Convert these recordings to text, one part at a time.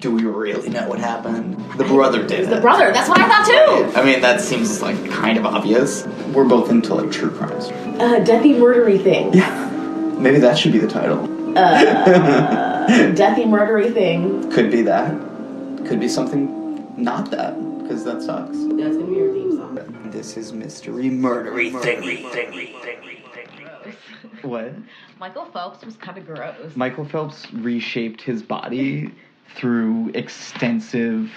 Do we really know what happened? The brother did it. The brother. That's what I thought too. I mean, that seems like kind of obvious. We're both into like true crimes. Deathy murdery thing. Yeah. Maybe that should be the title. Deathy murdery thing. Could be that. Could be something not that, because that sucks. That's gonna be your theme song. This is Mystery Murdery Thingy. What? Michael Phelps was kind of gross. Michael Phelps reshaped his body through extensive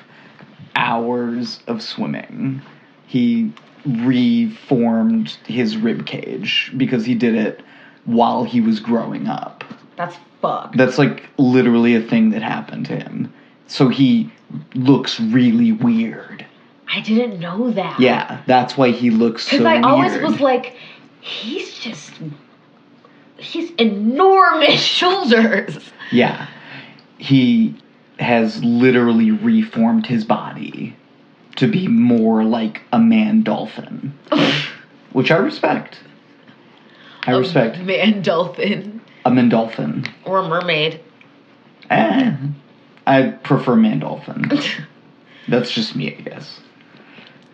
hours of swimming. He reformed his rib cage because he did it while he was growing up. That's fucked. That's like literally a thing that happened to him. So he looks really weird. I didn't know that. Yeah, that's why he looks so weird. Because I always was like, he's enormous shoulders. Yeah. He has literally reformed his body to be more like a man dolphin. Which I respect. A man dolphin. A man dolphin. Or a mermaid. I prefer man dolphin. That's just me, I guess.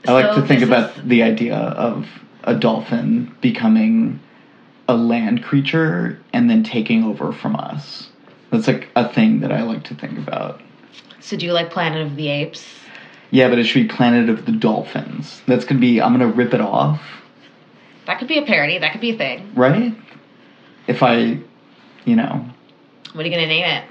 I like to think about the idea of a dolphin becoming a land creature and then taking over from us. That's like a thing that I like to think about. So do you like Planet of the Apes? Yeah, but it should be Planet of the Dolphins. That's going to be, I'm going to rip it off. That could be a parody. That could be a thing. Right? If I, you know. What are you going to name it?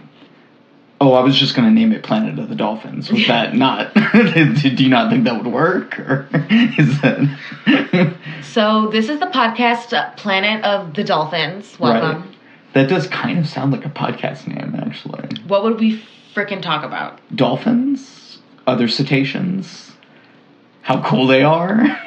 Oh, I was just going to name it Planet of the Dolphins. Was that not... Do you not think that would work? Or is that... So this is the podcast Planet of the Dolphins. Welcome. Right. That does kind of sound like a podcast name, actually. What would we frickin' talk about? Dolphins? Other cetaceans? How cool they are?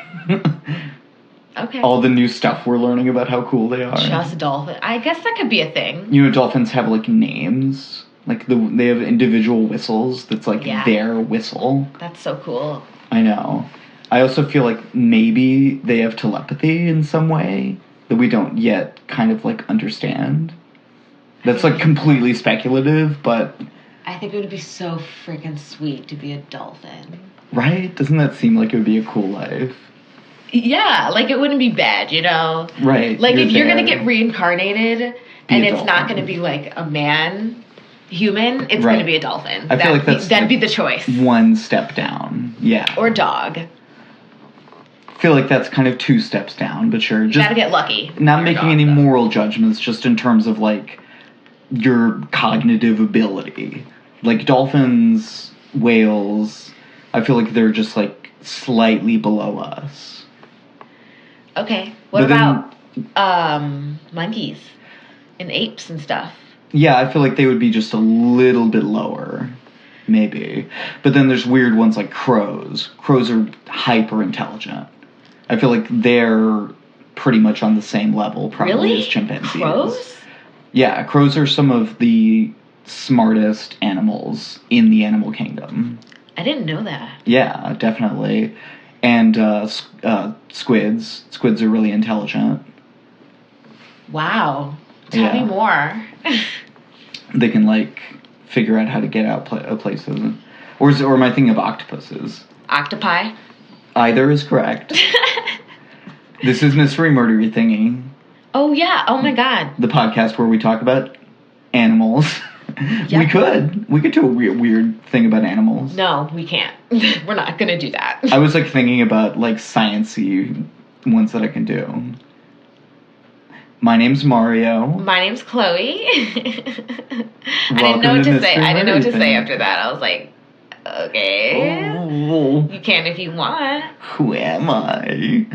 Okay. All the new stuff we're learning about how cool they are. Just dolphin. I guess that could be a thing. You know, dolphins have, like, names. Like, they have individual whistles that's, like, their whistle. That's so cool. I know. I also feel like maybe they have telepathy in some way that we don't yet kind of, like, understand. That's, like, completely speculative, but... I think it would be so freaking sweet to be a dolphin. Right? Doesn't that seem like it would be a cool life? Yeah, like, it wouldn't be bad, you know? Right. Like, if you're gonna get reincarnated, and it's not gonna be, like, a man... human, it's going to be a dolphin. I feel like that'd be the choice. One step down, yeah. Or dog. I feel like that's kind of 2 steps down, but sure. You gotta get lucky. Not making any moral judgments, just in terms of, like, your cognitive ability. Like, dolphins, whales, I feel like they're just, like, slightly below us. Okay. What about monkeys and apes and stuff? Yeah, I feel like they would be just a little bit lower, maybe. But then there's weird ones like crows. Crows are hyper intelligent. I feel like they're pretty much on the same level, probably, as chimpanzees. Crows? Yeah, crows are some of the smartest animals in the animal kingdom. I didn't know that. Yeah, definitely. And squids. Squids are really intelligent. Wow. Tell me more. They can, like, figure out how to get out places. Or am I thinking of octopuses? Octopi? Either is correct. This is Mystery Murdery Thingy. Oh, yeah. Oh, my God. The podcast where we talk about animals. Yep. We could do a weird thing about animals. No, we can't. We're not going to do that. I was, like, thinking about, like, science-y ones that I can do. My name's Mario. My name's Chloe. I didn't know what to say. I didn't know what to say after that. I was like, okay. Oh. You can if you want. Who am I?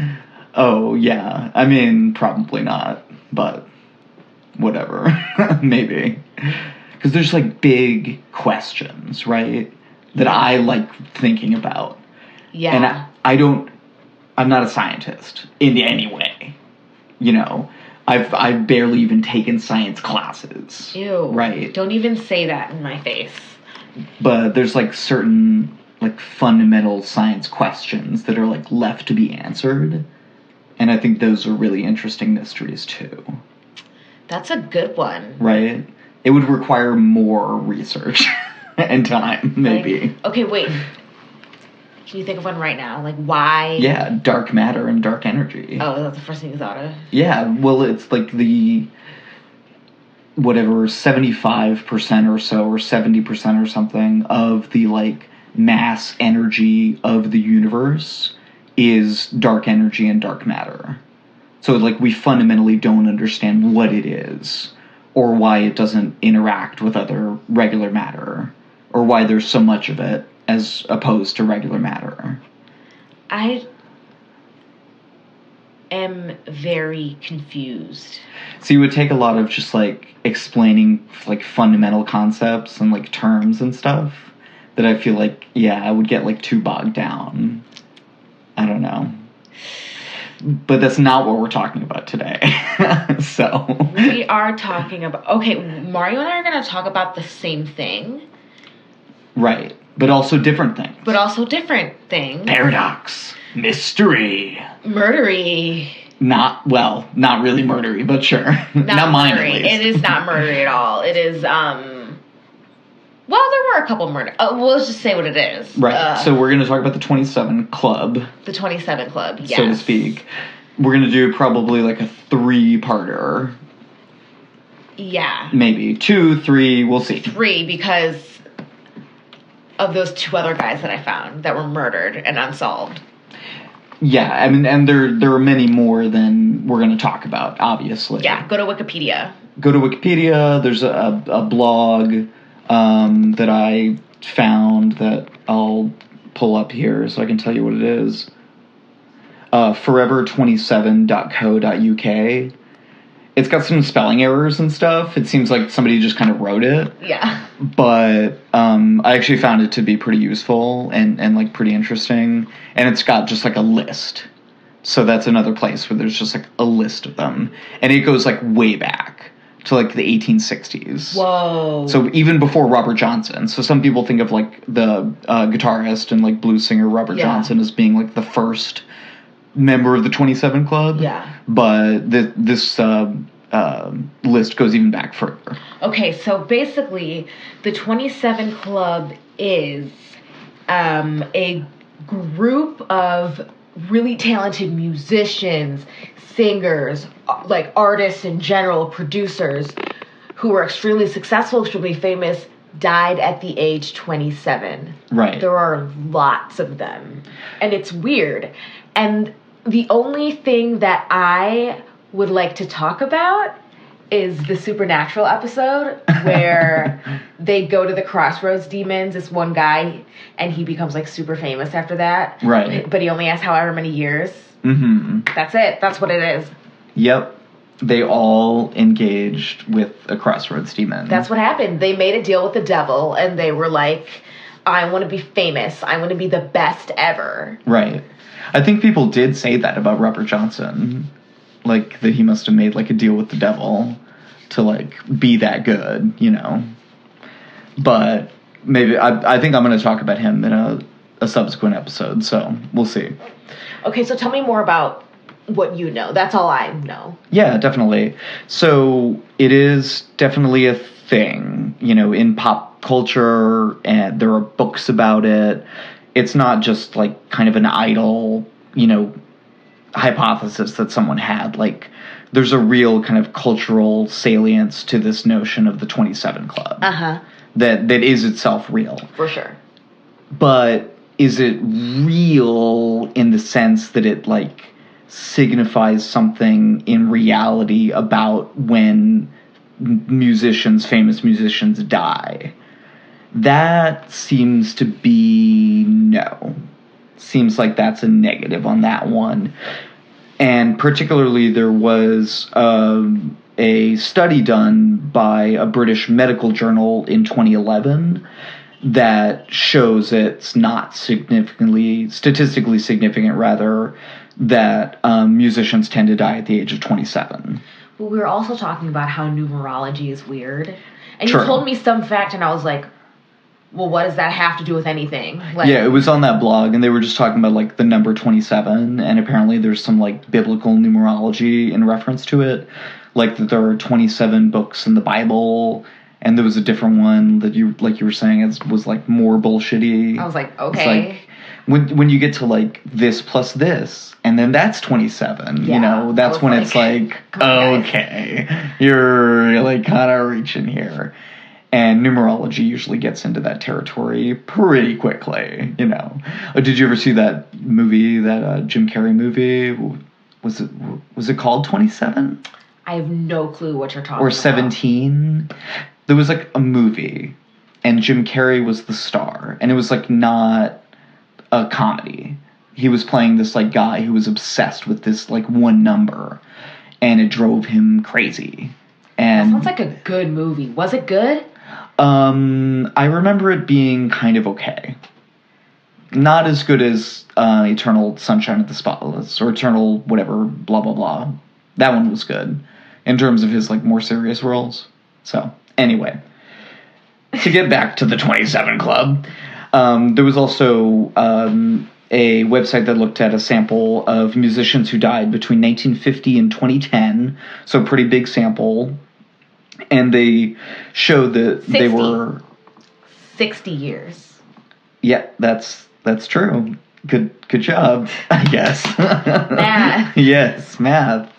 Oh, yeah. I mean, probably not. But whatever. Maybe. Because there's, like, big questions, right? That I like thinking about. Yeah. And I'm not a scientist in any way. You know? I've barely even taken science classes. Ew. Right. Don't even say that in my face. But there's, like, certain, like, fundamental science questions that are, like, left to be answered. And I think those are really interesting mysteries, too. That's a good one. Right? It would require more research. in time, maybe. Like, okay, wait. Can you think of one right now? Like, why? Yeah, dark matter and dark energy. Oh, that's the first thing you thought of? Yeah, well, it's like the... whatever, 75% or so, or 70% or something of the, like, mass energy of the universe is dark energy and dark matter. So, like, we fundamentally don't understand what it is, or why it doesn't interact with other regular matter, or why there's so much of it as opposed to regular matter. I am very confused. So you would take a lot of just, like, explaining, like, fundamental concepts and, like, terms and stuff that I feel like, yeah, I would get, like, too bogged down. I don't know. But that's not what we're talking about today. So. We are talking about... Okay, Mario and I are going to talk about the same thing. Right. But also different things. Paradox. Mystery. Murdery. Not really murdery, but sure. Not mine, at least. It is not murdery at all. It is, well, there were a couple murder... well, let's just say what it is. Right. So we're going to talk about the 27 Club. The 27 Club, yes. So to speak. We're going to do probably like a 3-parter. Yeah. Maybe. 2, 3, we'll see. 3, because of those 2 other guys that I found that were murdered and unsolved. Yeah, I mean, and there are many more than we're going to talk about, obviously. Yeah, go to Wikipedia. There's a blog that I found that I'll pull up here so I can tell you what it is. forever27.co.uk. It's got some spelling errors and stuff. It seems like somebody just kind of wrote it. Yeah. But I actually found it to be pretty useful and like pretty interesting. And it's got just like a list. So that's another place where there's just like a list of them. And it goes like way back to like the 1860s. Whoa. So even before Robert Johnson. So some people think of like the guitarist and like blues singer Robert Johnson as being like the first member of the 27 Club. Yeah. But this list goes even back further. Okay, so basically, the 27 Club is a group of really talented musicians, singers, like artists in general, producers, who were extremely successful, extremely famous, died at the age 27. Right. There are lots of them. And it's weird. And the only thing that I would like to talk about is the Supernatural episode where they go to the Crossroads Demons, this one guy, and he becomes like super famous after that. Right. But he only has however many years. Mm-hmm. That's it. That's what it is. Yep. They all engaged with a Crossroads Demon. That's what happened. They made a deal with the devil, and they were like, I want to be famous. I want to be the best ever. Right. I think people did say that about Robert Johnson. Like, that he must have made, like, a deal with the devil to, like, be that good, you know. But maybe, I think I'm going to talk about him in a subsequent episode, so we'll see. Okay, so tell me more about what you know. That's all I know. Yeah, definitely. So it is definitely a thing, you know, in pop culture, and there are books about it. It's not just, like, kind of an idle, you know, hypothesis that someone had. Like, there's a real kind of cultural salience to this notion of the 27 Club. Uh-huh. That is itself real. For sure. But is it real in the sense that it, like, signifies something in reality about when famous musicians die? That seems to be no. Seems like that's a negative on that one. And particularly there was a study done by a British medical journal in 2011 that shows it's not statistically significant, rather, that musicians tend to die at the age of 27. Well, we were also talking about how numerology is weird. And True. You told me some fact, and I was like, well, what does that have to do with anything? Like, yeah, it was on that blog, and they were just talking about, like, the number 27, and apparently there's some, like, biblical numerology in reference to it. Like, that there are 27 books in the Bible, and there was a different one that you were saying was like more bullshitty. I was like, okay. It's like when you get to like this plus this, and then that's 27. Yeah, you know, that's when it's like, okay, you're like kind of reaching here. And numerology usually gets into that territory pretty quickly, you know. Did you ever see that movie, that Jim Carrey movie? Was it called 27? I have no clue what you're talking about. Or 17? There was like a movie, and Jim Carrey was the star, and it was like not a comedy. He was playing this like guy who was obsessed with this like one number, and it drove him crazy. And that sounds like a good movie. Was it good? I remember it being kind of okay. Not as good as Eternal Sunshine of the Spotless or Eternal whatever, blah, blah, blah. That one was good in terms of his like more serious roles. So, anyway, to get back to the 27 Club, there was also a website that looked at a sample of musicians who died between 1950 and 2010. So, pretty big sample. And they showed that 60. They were 60 years. Yeah, that's true. Good job, I guess. Math. Yes, math.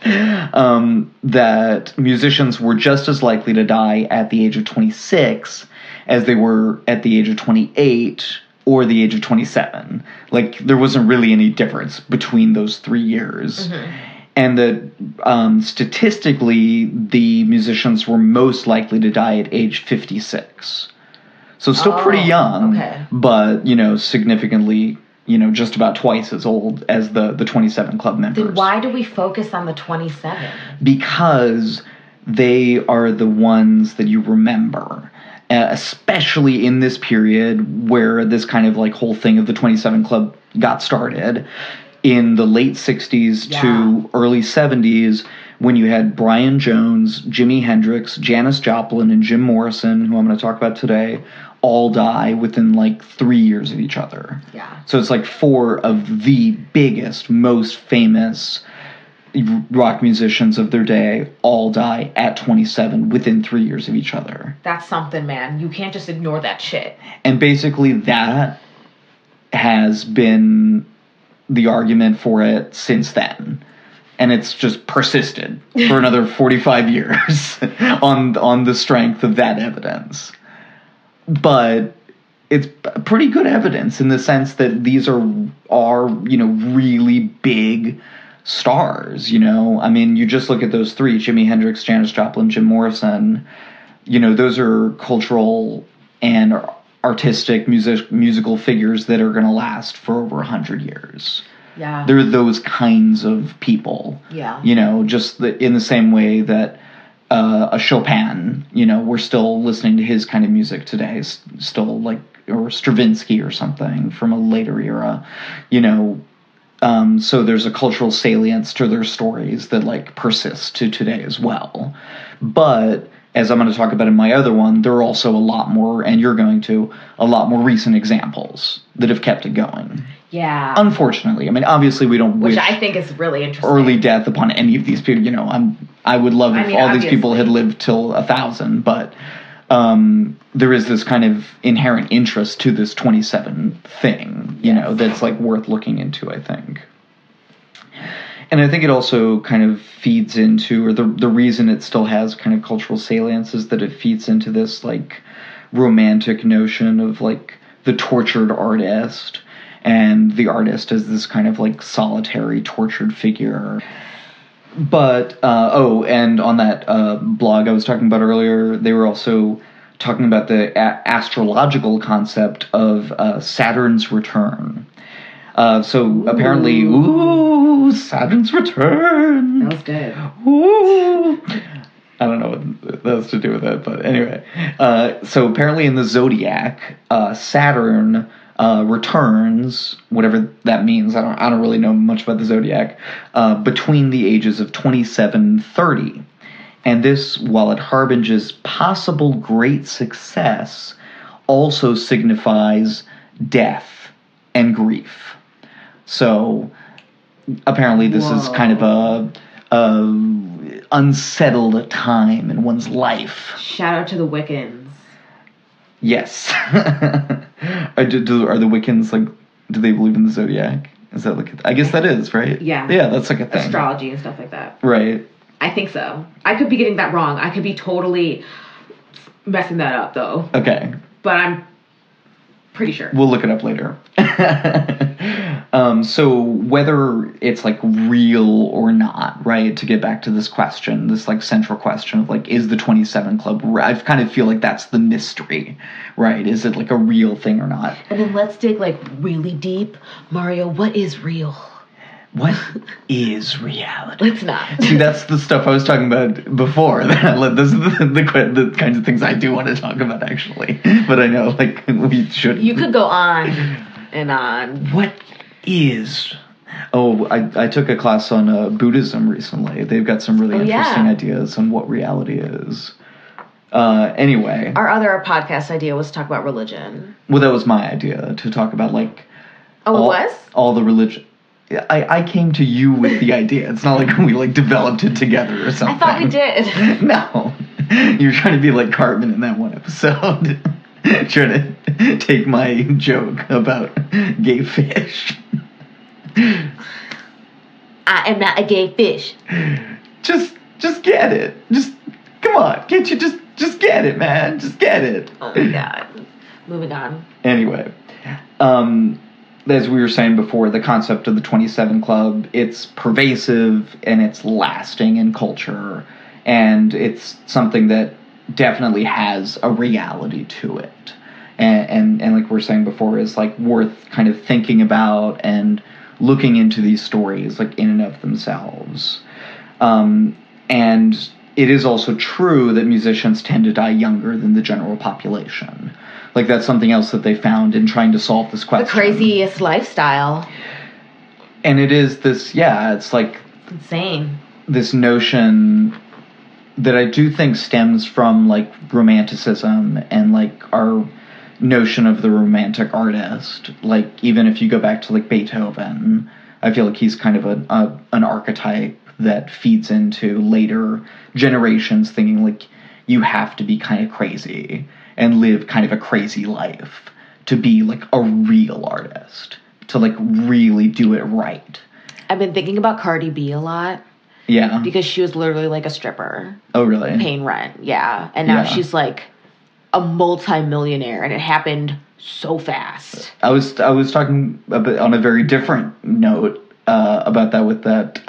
That musicians were just as likely to die at the age of 26 as they were at the age of 28 or the age of 27. Like, there wasn't really any difference between those 3 years. Mm-hmm. And that statistically, the musicians were most likely to die at age 56. So still pretty young, but, you know, significantly, you know, just about twice as old as the 27 Club members. Then why do we focus on the 27? Because they are the ones that you remember. Especially in this period where this kind of like whole thing of the 27 Club got started. In the late 60s to early 70s, when you had Brian Jones, Jimi Hendrix, Janis Joplin, and Jim Morrison, who I'm going to talk about today, all die within like 3 years of each other. Yeah. So it's like 4 of the biggest, most famous rock musicians of their day all die at 27 within 3 years of each other. That's something, man. You can't just ignore that shit. And basically that has been the argument for it since then. And it's just persisted for another 45 years on the strength of that evidence. But it's pretty good evidence in the sense that these are you know, really big stars, you know? I mean, you just look at those 3, Jimi Hendrix, Janis Joplin, Jim Morrison. You know, those are cultural and artistic musical figures that are going to last for over 100 years. Yeah. They're those kinds of people. Yeah. You know, just in the same way that a Chopin, you know, we're still listening to his kind of music today, still like, or Stravinsky or something from a later era, you know. So there's a cultural salience to their stories that like persist to today as well. But as I'm going to talk about in my other one, there are also a lot more, and you're going to, a lot more recent examples that have kept it going. Yeah. Unfortunately. I mean, obviously we don't wish... Which I think is really interesting. ...early death upon any of these people. You know, I would love if all these people had lived till 1,000, but there is this kind of inherent interest to this 27 thing, you know, that's like worth looking into, I think. And I think it also kind of feeds into, or the reason it still has kind of cultural salience is that it feeds into this like romantic notion of like the tortured artist, and the artist as this kind of like solitary tortured figure. But, and on that blog I was talking about earlier, they were also talking about the astrological concept of Saturn's return. So apparently, Saturn's return. That was good. Ooh. I don't know what that has to do with it, but anyway. So apparently in the zodiac, Saturn returns, whatever that means. I don't really know much about the zodiac, between the ages of 27 and 30. And this, while it harbinges possible great success, also signifies death and grief. So apparently this is kind of unsettled a time in one's life. Shout out to the Wiccans. Yes. Are the Wiccans, like, do they believe in the zodiac? Is that like, I guess that is, right? Yeah. Yeah, that's like a thing. Astrology and stuff like that. Right. I think so. I could be getting that wrong. I could be totally messing that up, though. Okay. But I'm pretty sure. We'll look it up later. So whether it's, like, real or not, right, to get back to this question, this, like, central question of, like, is the 27 Club, I kind of feel like that's the mystery, right? Is it, like, a real thing or not? And then let's dig, like, really deep. Mario, what is real? What is reality? Let's not. See, that's the stuff I was talking about before. Those are the kinds of things I do want to talk about, actually. But I know, like, we shouldn't. You could go on and on. What is... Oh, I took a class on Buddhism recently. They've got some really interesting ideas on what reality is. Anyway. Our other podcast idea was to talk about religion. Well, that was my idea, to talk about, like... Oh, it was? All the religion... I came to you with the idea. It's not like we, like, developed it together or something. I thought we did. No. You're trying to be like Cartman in that one episode. Trying to take my joke about gay fish. I am not a gay fish. Just get it. Just, come on. Can't you just get it, man? Just get it. Oh, my God. Moving on. Anyway. As we were saying before, the concept of the 27 Club, it's pervasive and it's lasting in culture, and it's something that definitely has a reality to it. And like we were saying before, is like worth kind of thinking about and looking into these stories, like, in and of themselves. And it is also true that musicians tend to die younger than the general population. Like, that's something else that they found in trying to solve this question. The craziest lifestyle. And it is this, it's like... insane. This notion that I do think stems from, like, romanticism and, like, our notion of the romantic artist. Like, even if you go back to, like, Beethoven, I feel like he's kind of an archetype that feeds into later generations thinking, like, you have to be kind of crazy and live kind of a crazy life to be, like, a real artist, to, like, really do it right. I've been thinking about Cardi B a lot. Yeah. Because she was literally, like, a stripper. Oh, really? Paying rent, yeah. And now she's, like, a multi-millionaire, and it happened so fast. I was talking on a very different note about that with that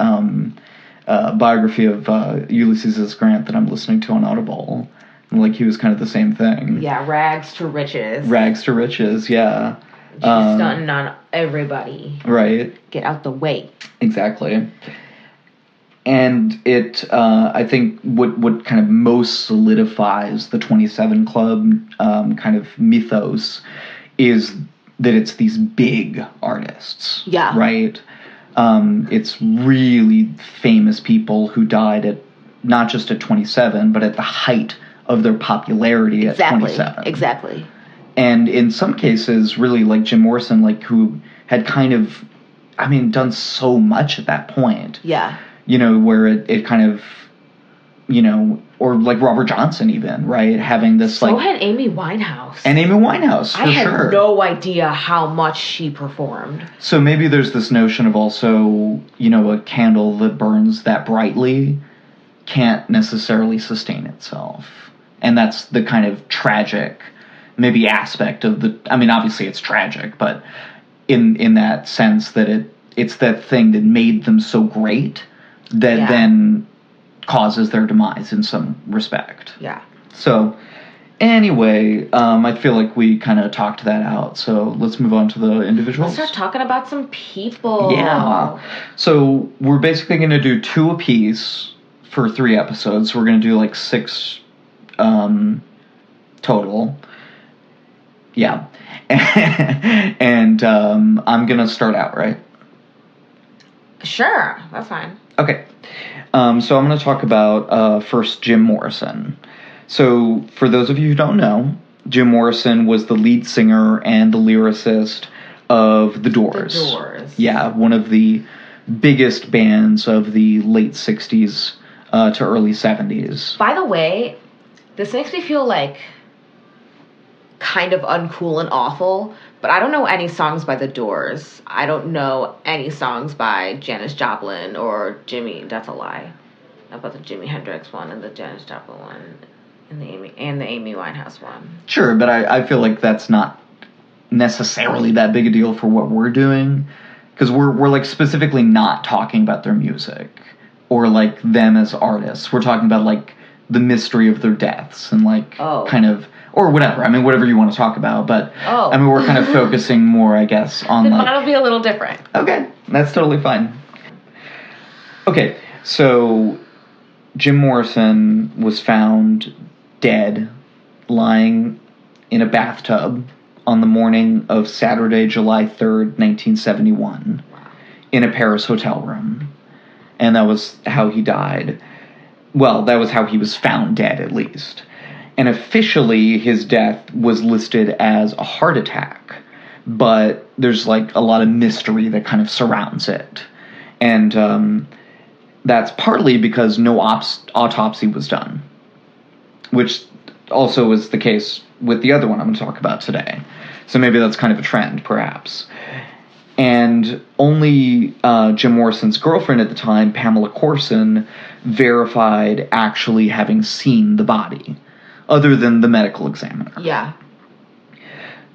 biography of Ulysses S. Grant that I'm listening to on Audible. Like, he was kind of the same thing. Yeah, rags to riches. Rags to riches, yeah. She's stunting on everybody. Right. Get out the way. Exactly. And it, I think, what kind of most solidifies the 27 Club kind of mythos is that it's these big artists. Yeah. Right? It's really famous people who died at, not just at 27, but at the height of their popularity at 27. Exactly. And in some cases, really, like Jim Morrison, like, who had kind of, I mean, done so much at that point. Yeah. You know, where it kind of, you know, or like Robert Johnson even, right? Having this, so like... had Amy Winehouse. And Amy Winehouse, for sure. I had no idea how much she performed. So maybe there's this notion of also, you know, a candle that burns that brightly can't necessarily sustain itself. And that's the kind of tragic, maybe, aspect of the... I mean, obviously it's tragic, but in that sense that it's that thing that made them so great that then causes their demise in some respect. Yeah. So, anyway, I feel like we kind of talked that out. So let's move on to the individuals. Let's start talking about some people. Yeah. So we're basically going to do 2 apiece for 3 episodes. So we're going to do like 6 total. Yeah. And I'm going to start out, right? Sure. That's fine. Okay. So I'm going to talk about first Jim Morrison. So for those of you who don't know, Jim Morrison was the lead singer and the lyricist of The Doors. The Doors. Yeah, one of the biggest bands of the late 60s to early 70s. By the way, this makes me feel like kind of uncool and awful, but I don't know any songs by The Doors. I don't know any songs by Janis Joplin or Jimi. That's a lie. About the Jimi Hendrix one and the Janis Joplin one and the Amy Winehouse one. Sure, but I feel like that's not necessarily that big a deal for what we're doing, because we're like specifically not talking about their music or like them as artists. We're talking about like the mystery of their deaths and like kind of, or whatever. I mean, whatever you want to talk about, but I mean, we're kind of focusing more, I guess, on then like... That'll be a little different. Okay, that's totally fine. Okay, so Jim Morrison was found dead, lying in a bathtub on the morning of Saturday, July 3rd, 1971, in a Paris hotel room. And that was how he died. Well, that was how he was found dead, at least. And officially, his death was listed as a heart attack. But there's, like, a lot of mystery that kind of surrounds it. And that's partly because no autopsy was done. Which also was the case with the other one I'm going to talk about today. So maybe that's kind of a trend, perhaps. And only Jim Morrison's girlfriend at the time, Pamela Corson, verified actually having seen the body, other than the medical examiner. Yeah.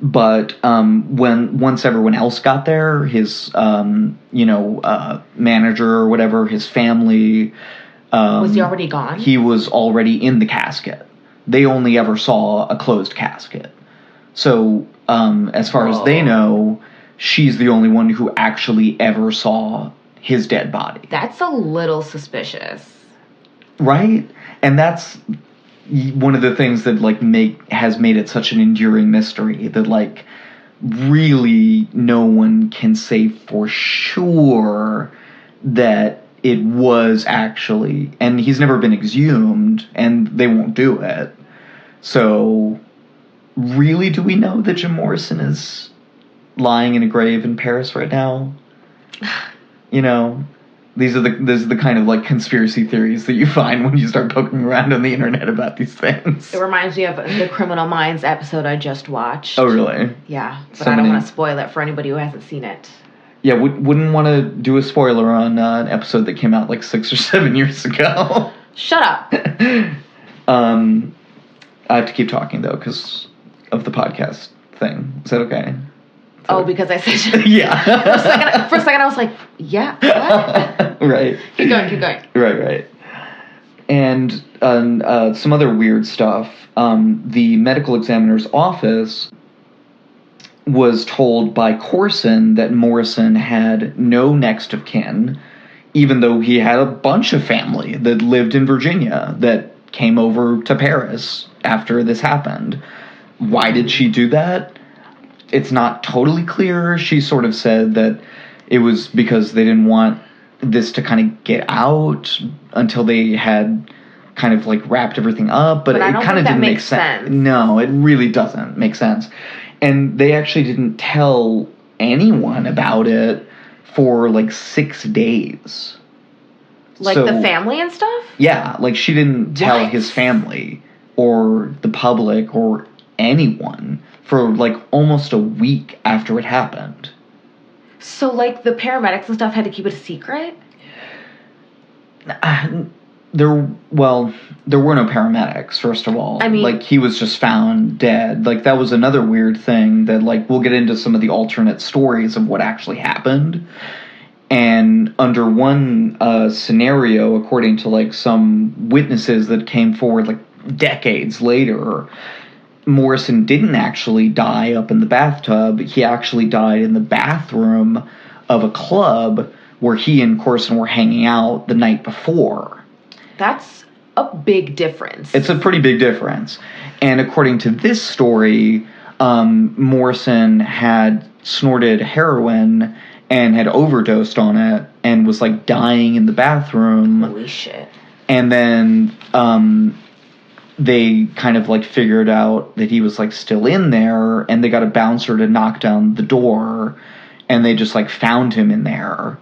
But once everyone else got there, his manager or whatever, his family... was he already gone? He was already in the casket. They only ever saw a closed casket. So, as far as they know, she's the only one who actually ever saw his dead body. That's a little suspicious. Right? And that's one of the things that, like, has made it such an enduring mystery that, like, really no one can say for sure that it was actually, and he's never been exhumed, and they won't do it. So, really, do we know that Jim Morrison is lying in a grave in Paris right now? You know, these are the kind of, like, conspiracy theories that you find when you start poking around on the internet about these things. It reminds me of the Criminal Minds episode I just watched. Oh, really? Yeah, but I don't want to spoil it for anybody who hasn't seen it. Yeah, wouldn't want to do a spoiler on an episode that came out like 6 or 7 years ago. Shut up. I have to keep talking, though, because of the podcast thing. Is that okay? Because I said... Yeah. For a second, I was like, yeah, what? Right. Keep going. Right. And some other weird stuff. The medical examiner's office was told by Corson that Morrison had no next of kin, even though he had a bunch of family that lived in Virginia that came over to Paris after this happened. Why did she do that? It's not totally clear. She sort of said that it was because they didn't want this to kind of get out until they had kind of like wrapped everything up, but it kind of didn't make sense. No, it really doesn't make sense. And they actually didn't tell anyone about it for like 6 days. Like the family and stuff? Yeah, like she didn't tell his family or the public or anyone for like almost a week after it happened. So like the paramedics and stuff had to keep it a secret? There were no paramedics, first of all. I mean, like, he was just found dead. Like, that was another weird thing that, like, we'll get into some of the alternate stories of what actually happened. And under one scenario, according to, like, some witnesses that came forward, like, decades later, Morrison didn't actually die up in the bathtub. He actually died in the bathroom of a club where he and Corson were hanging out the night before. That's a big difference. It's a pretty big difference. And according to this story, Morrison had snorted heroin and had overdosed on it and was, like, dying in the bathroom. Holy shit. And then they kind of, like, figured out that he was, like, still in there, and they got a bouncer to knock down the door, and they just, like, found him in there.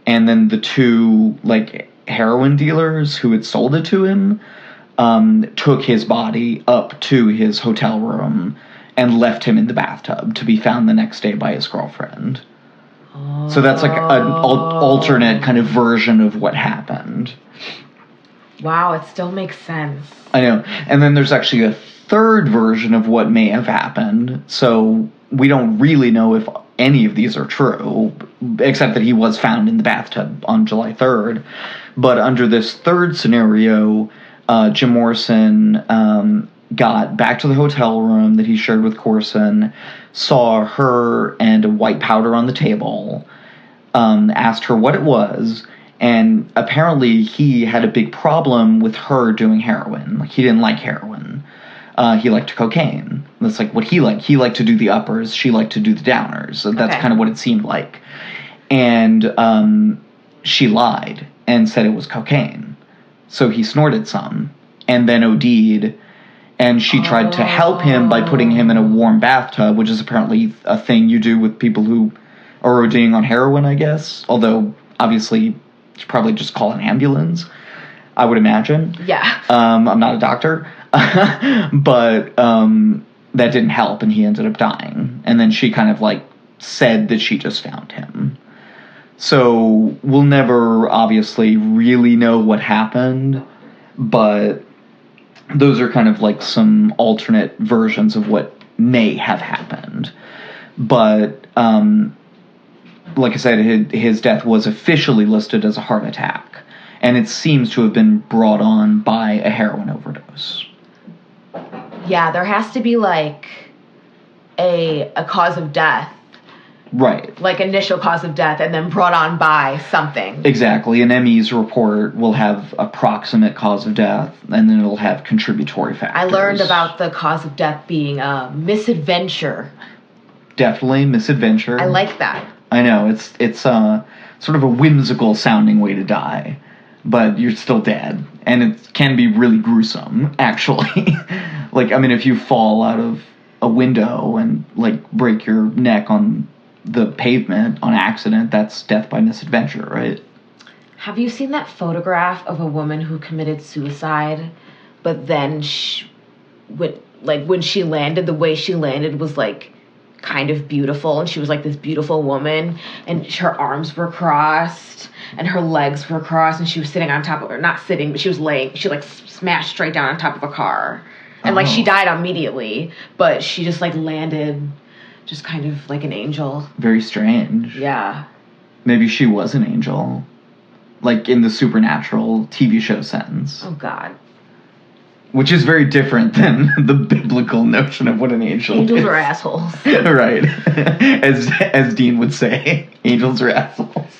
And then the two, like, heroin dealers who had sold it to him took his body up to his hotel room and left him in the bathtub to be found the next day by his girlfriend. Oh. So that's like an alternate kind of version of what happened. Wow, it still makes sense. I know. And then there's actually a third version of what may have happened. So we don't really know if any of these are true, except that he was found in the bathtub on July 3rd. But under this third scenario, Jim Morrison got back to the hotel room that he shared with Corson, saw her and a white powder on the table, asked her what it was, and apparently he had a big problem with her doing heroin. Like, he didn't like heroin. He liked cocaine. That's like what he liked. He liked to do the uppers. She liked to do the downers. So that's kind of what it seemed like. And she lied and said it was cocaine. So he snorted some and then OD'd. And she tried to help him by putting him in a warm bathtub, which is apparently a thing you do with people who are ODing on heroin, I guess. Although, obviously, you should probably just call an ambulance, I would imagine. Yeah. I'm not a doctor. But that didn't help, and he ended up dying. And then she kind of, like, said that she just found him. So we'll never, obviously, really know what happened, but those are kind of like some alternate versions of what may have happened. But, like I said, his death was officially listed as a heart attack. And it seems to have been brought on by a heroin overdose. Yeah, there has to be, like, a cause of death. Right. Like, initial cause of death, and then brought on by something. Exactly. An ME's report will have approximate cause of death, and then it'll have contributory factors. I learned about the cause of death being a misadventure. Definitely, misadventure. I like that. I know. It's sort of a whimsical sounding way to die, but you're still dead. And it can be really gruesome, actually. Like, I mean, if you fall out of a window and, like, break your neck on the pavement on accident, that's death by misadventure, right? Have you seen that photograph of a woman who committed suicide, but then when she landed, the way she landed was, like, kind of beautiful, and she was, like, this beautiful woman, and her arms were crossed, and her legs were crossed, and she was sitting on top of her, not sitting, but she was laying, she, like, smashed straight down on top of a car. And, like, she died immediately, but she just, like, landed just kind of like an angel. Very strange. Yeah. Maybe she was an angel. Like in the Supernatural TV show sense. Oh, God. Which is very different than the biblical notion of what an angel is. Angels are assholes. Right. As Dean would say, angels are assholes.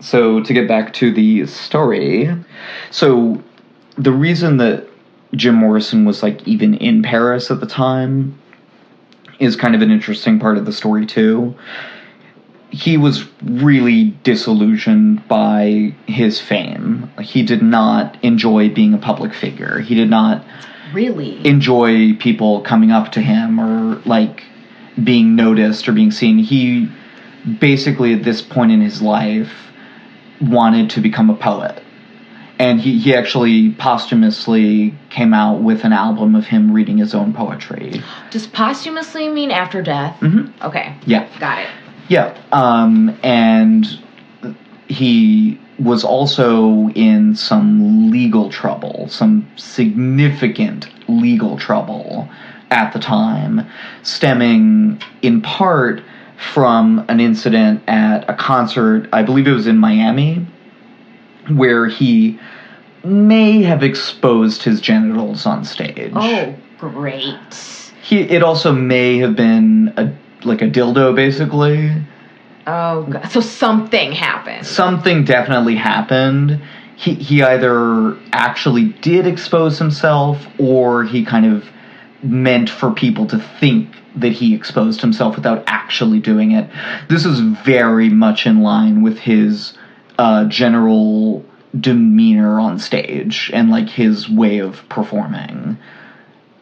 So to get back to the story. So the reason that Jim Morrison was, like, even in Paris at the time is kind of an interesting part of the story, too. He was really disillusioned by his fame. He did not enjoy being a public figure. He did not really enjoy people coming up to him or, like, being noticed or being seen. He basically, at this point in his life, wanted to become a poet. And he actually posthumously came out with an album of him reading his own poetry. Does posthumously mean after death? Mm-hmm. Okay. Yeah. Got it. Yeah. And he was also in some legal trouble, some significant legal trouble at the time, stemming in part from an incident at a concert, I believe it was in Miami, where he may have exposed his genitals on stage. Oh, great. It also may have been a dildo, basically. Oh, God. So something happened. Something definitely happened. He either actually did expose himself, or he kind of meant for people to think that he exposed himself without actually doing it. This is very much in line with his general demeanor on stage and, like, his way of performing.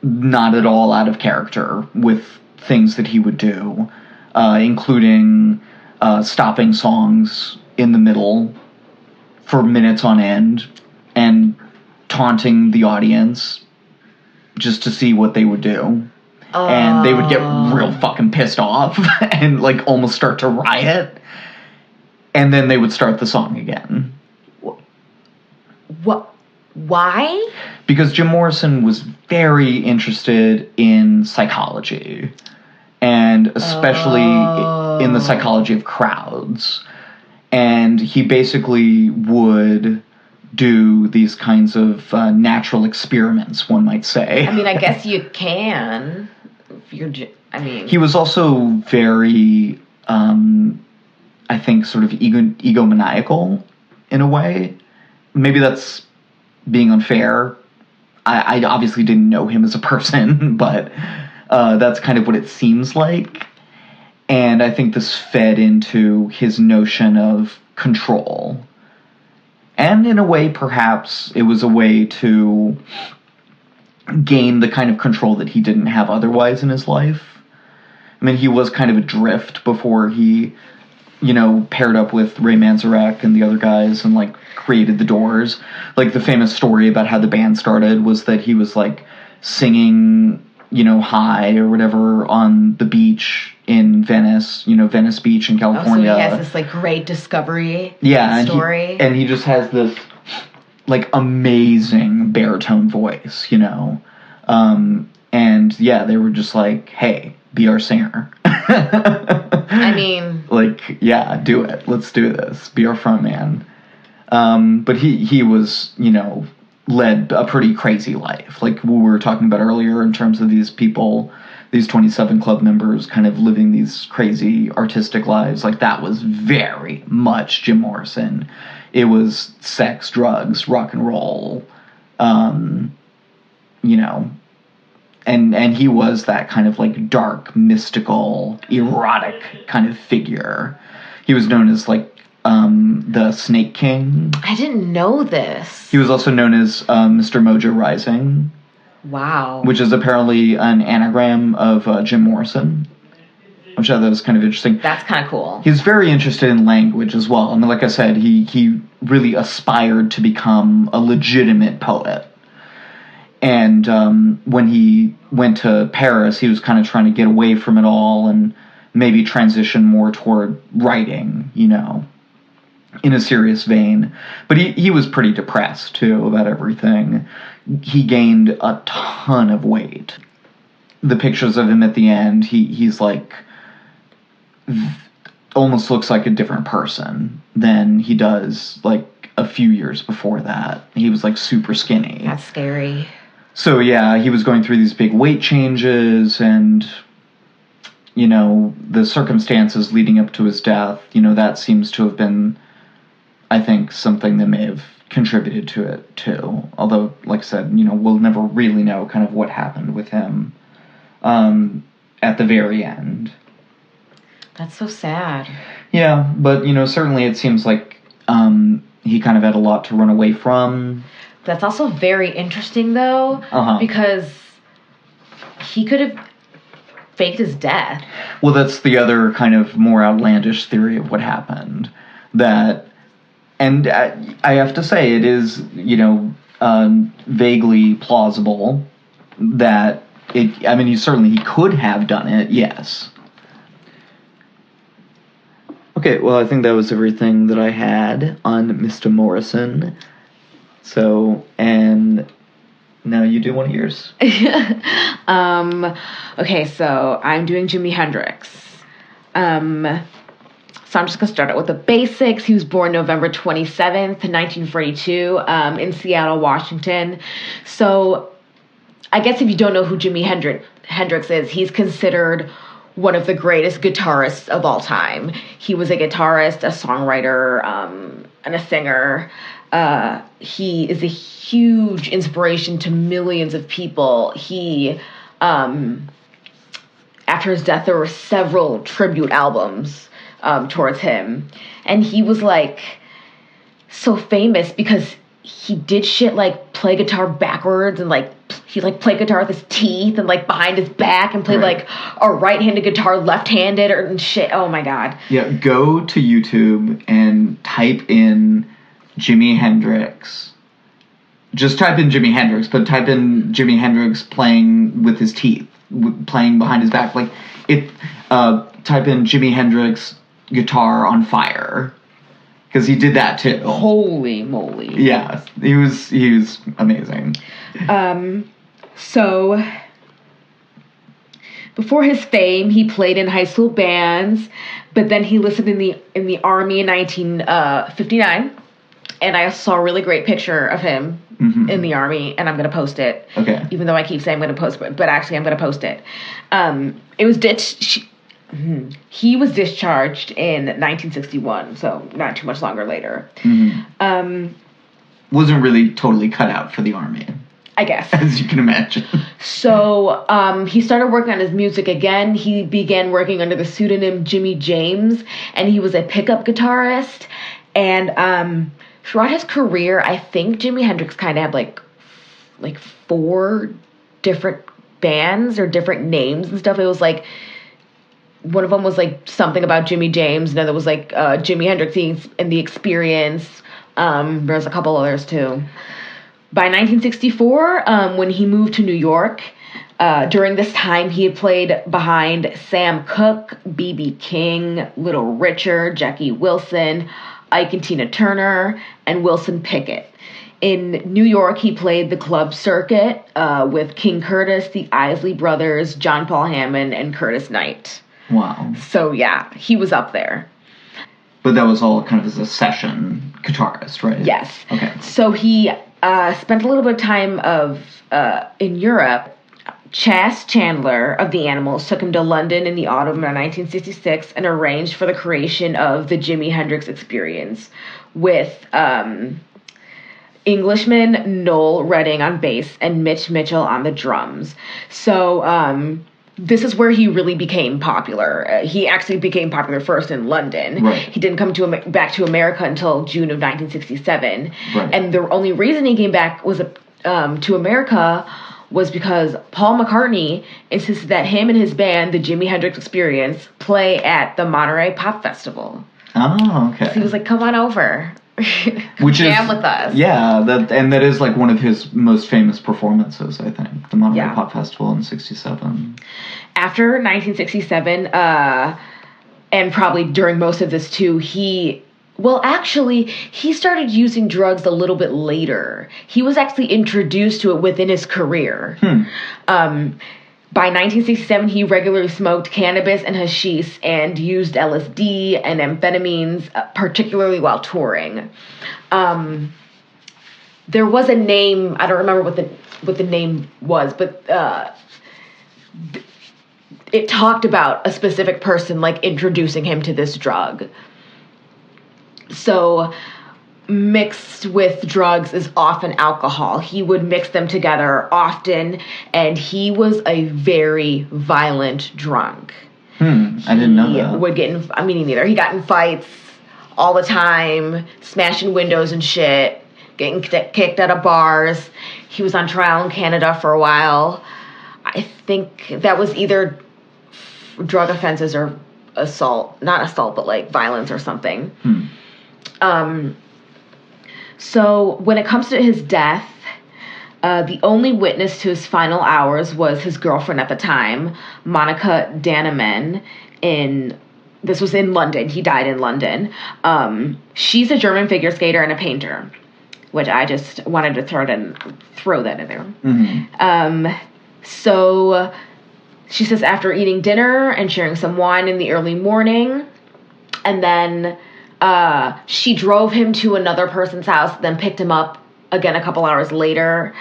Not at all out of character with things that he would do, including stopping songs in the middle for minutes on end and taunting the audience just to see what they would do. And they would get real fucking pissed off and, like, almost start to riot. And then they would start the song again. What? Why? Because Jim Morrison was very interested in psychology. And especially in the psychology of crowds. And he basically would do these kinds of natural experiments, one might say. I mean, I guess you can. He was also very, I think, sort of egomaniacal in a way. Maybe that's being unfair. I obviously didn't know him as a person, but that's kind of what it seems like. And I think this fed into his notion of control. And in a way, perhaps, it was a way to gain the kind of control that he didn't have otherwise in his life. I mean, he was kind of adrift before he, paired up with Ray Manzarek and the other guys and, like, created the Doors. Like, the famous story about how the band started was that he was, like, singing, High or whatever on the beach in Venice, Venice Beach in California. Oh, so he has this, like, great discovery story. And he just has this, like, amazing baritone voice, And, yeah, they were just like, hey, be our singer. I mean... Like, yeah, do it. Let's do this. Be our front man. But he was, led a pretty crazy life. Like we were talking about earlier in terms of these people, these 27 Club members kind of living these crazy artistic lives. Like that was very much Jim Morrison. It was sex, drugs, rock and roll, and he was that kind of like dark, mystical, erotic kind of figure. He was known as like the Snake King. I didn't know this. He was also known as Mr. Mojo Rising. Wow. Which is apparently an anagram of Jim Morrison, which I thought was kind of interesting. That's kind of cool. He's very interested in language as well. I mean, like I said, he really aspired to become a legitimate poet. And when he went to Paris, he was kind of trying to get away from it all and maybe transition more toward writing, in a serious vein. But he was pretty depressed, too, about everything. He gained a ton of weight. The pictures of him at the end, he's like, almost looks like a different person than he does, like, a few years before that. He was, like, super skinny. That's scary. So, yeah, he was going through these big weight changes and... the circumstances leading up to his death, that seems to have been, I think, something that may have contributed to it, too. Although, like I said, we'll never really know kind of what happened with him at the very end. That's so sad. Yeah, but, certainly it seems like he kind of had a lot to run away from. That's also very interesting, though, because he could have faked his death. Well, that's the other kind of more outlandish theory of what happened. And I have to say, it is, vaguely plausible that he could have done it, yes. Okay, well, I think that was everything that I had on Mr. Morrison. So, and... now you do one of yours. Okay, so I'm doing Jimi Hendrix. So I'm just going to start out with the basics. He was born November 27th, 1942, in Seattle, Washington. So I guess if you don't know who Jimi Hendrix is, he's considered one of the greatest guitarists of all time. He was a guitarist, a songwriter, and a singer. He is a huge inspiration to millions of people. He, after his death, there were several tribute albums towards him. And he was, like, so famous because he did shit like play guitar backwards and, like, he like played guitar with his teeth and like behind his back and played like a right-handed guitar left-handed and shit. Oh my God. Yeah, go to YouTube and type in Jimi Hendrix. Just type in Jimi Hendrix, but type in Jimi Hendrix playing with his teeth, playing behind his back. Like it. Type in Jimi Hendrix guitar on fire, because he did that too. Holy moly! Yeah, he was amazing. So before his fame, he played in high school bands, but then he enlisted in the army in 1959, and I saw a really great picture of him in the army, and I'm gonna post it. Okay. Even though I keep saying I'm gonna post it, but actually I'm gonna post it. It was ditched. He was discharged in 1961, so not too much longer later. Wasn't really totally cut out for the army, I guess. As you can imagine. So he started working on his music again. He began working under the pseudonym Jimmy James, and he was a pickup guitarist. And throughout his career, I think Jimi Hendrix kind of had like 4 different bands or different names and stuff. It was like, one of them was like something about Jimmy James. Another was like Jimi Hendrix and the Experience. There's a couple others too. By 1964, when he moved to New York, during this time he had played behind Sam Cooke, B.B. King, Little Richard, Jackie Wilson, Ike and Tina Turner, and Wilson Pickett. In New York, he played the club circuit with King Curtis, the Isley Brothers, John Paul Hammond, and Curtis Knight. Wow. So, yeah, he was up there. But that was all kind of as a session guitarist, right? Yes. Okay. So he spent a little bit of time in Europe. Chas Chandler of the Animals took him to London in the autumn of 1966 and arranged for the creation of the Jimi Hendrix Experience with Englishman Noel Redding on bass and Mitch Mitchell on the drums. So this is where he really became popular. He actually became popular first in London. Right. He didn't come back to America until June of 1967. Right. And the only reason he came back was to America was because Paul McCartney insisted that him and his band, the Jimi Hendrix Experience, play at the Monterey Pop Festival. Oh, okay. So he was like, come on over. Which jam with us. Yeah, that is like one of his most famous performances, I think. The Monterey Pop Festival in 67. After 1967, and probably during most of this too, he started using drugs a little bit later. He was actually introduced to it within his career. By 1967, he regularly smoked cannabis and hashish and used LSD and amphetamines, particularly while touring. There was a name, I don't remember what the name was, but it talked about a specific person like introducing him to this drug. So mixed with drugs is often alcohol. He would mix them together often, and he was a very violent drunk. I didn't know that. Me neither. He got in fights all the time, smashing windows and shit, getting kicked out of bars. He was on trial in Canada for a while. I think that was either drug offenses or assault. Not assault, but like violence or something. So when it comes to his death, the only witness to his final hours was his girlfriend at the time, Monica Dannemann. This was in London. He died in London. She's a German figure skater and a painter, which I just wanted to throw that in there. So she says after eating dinner and sharing some wine in the early morning, and then she drove him to another person's house, then picked him up again a couple hours later,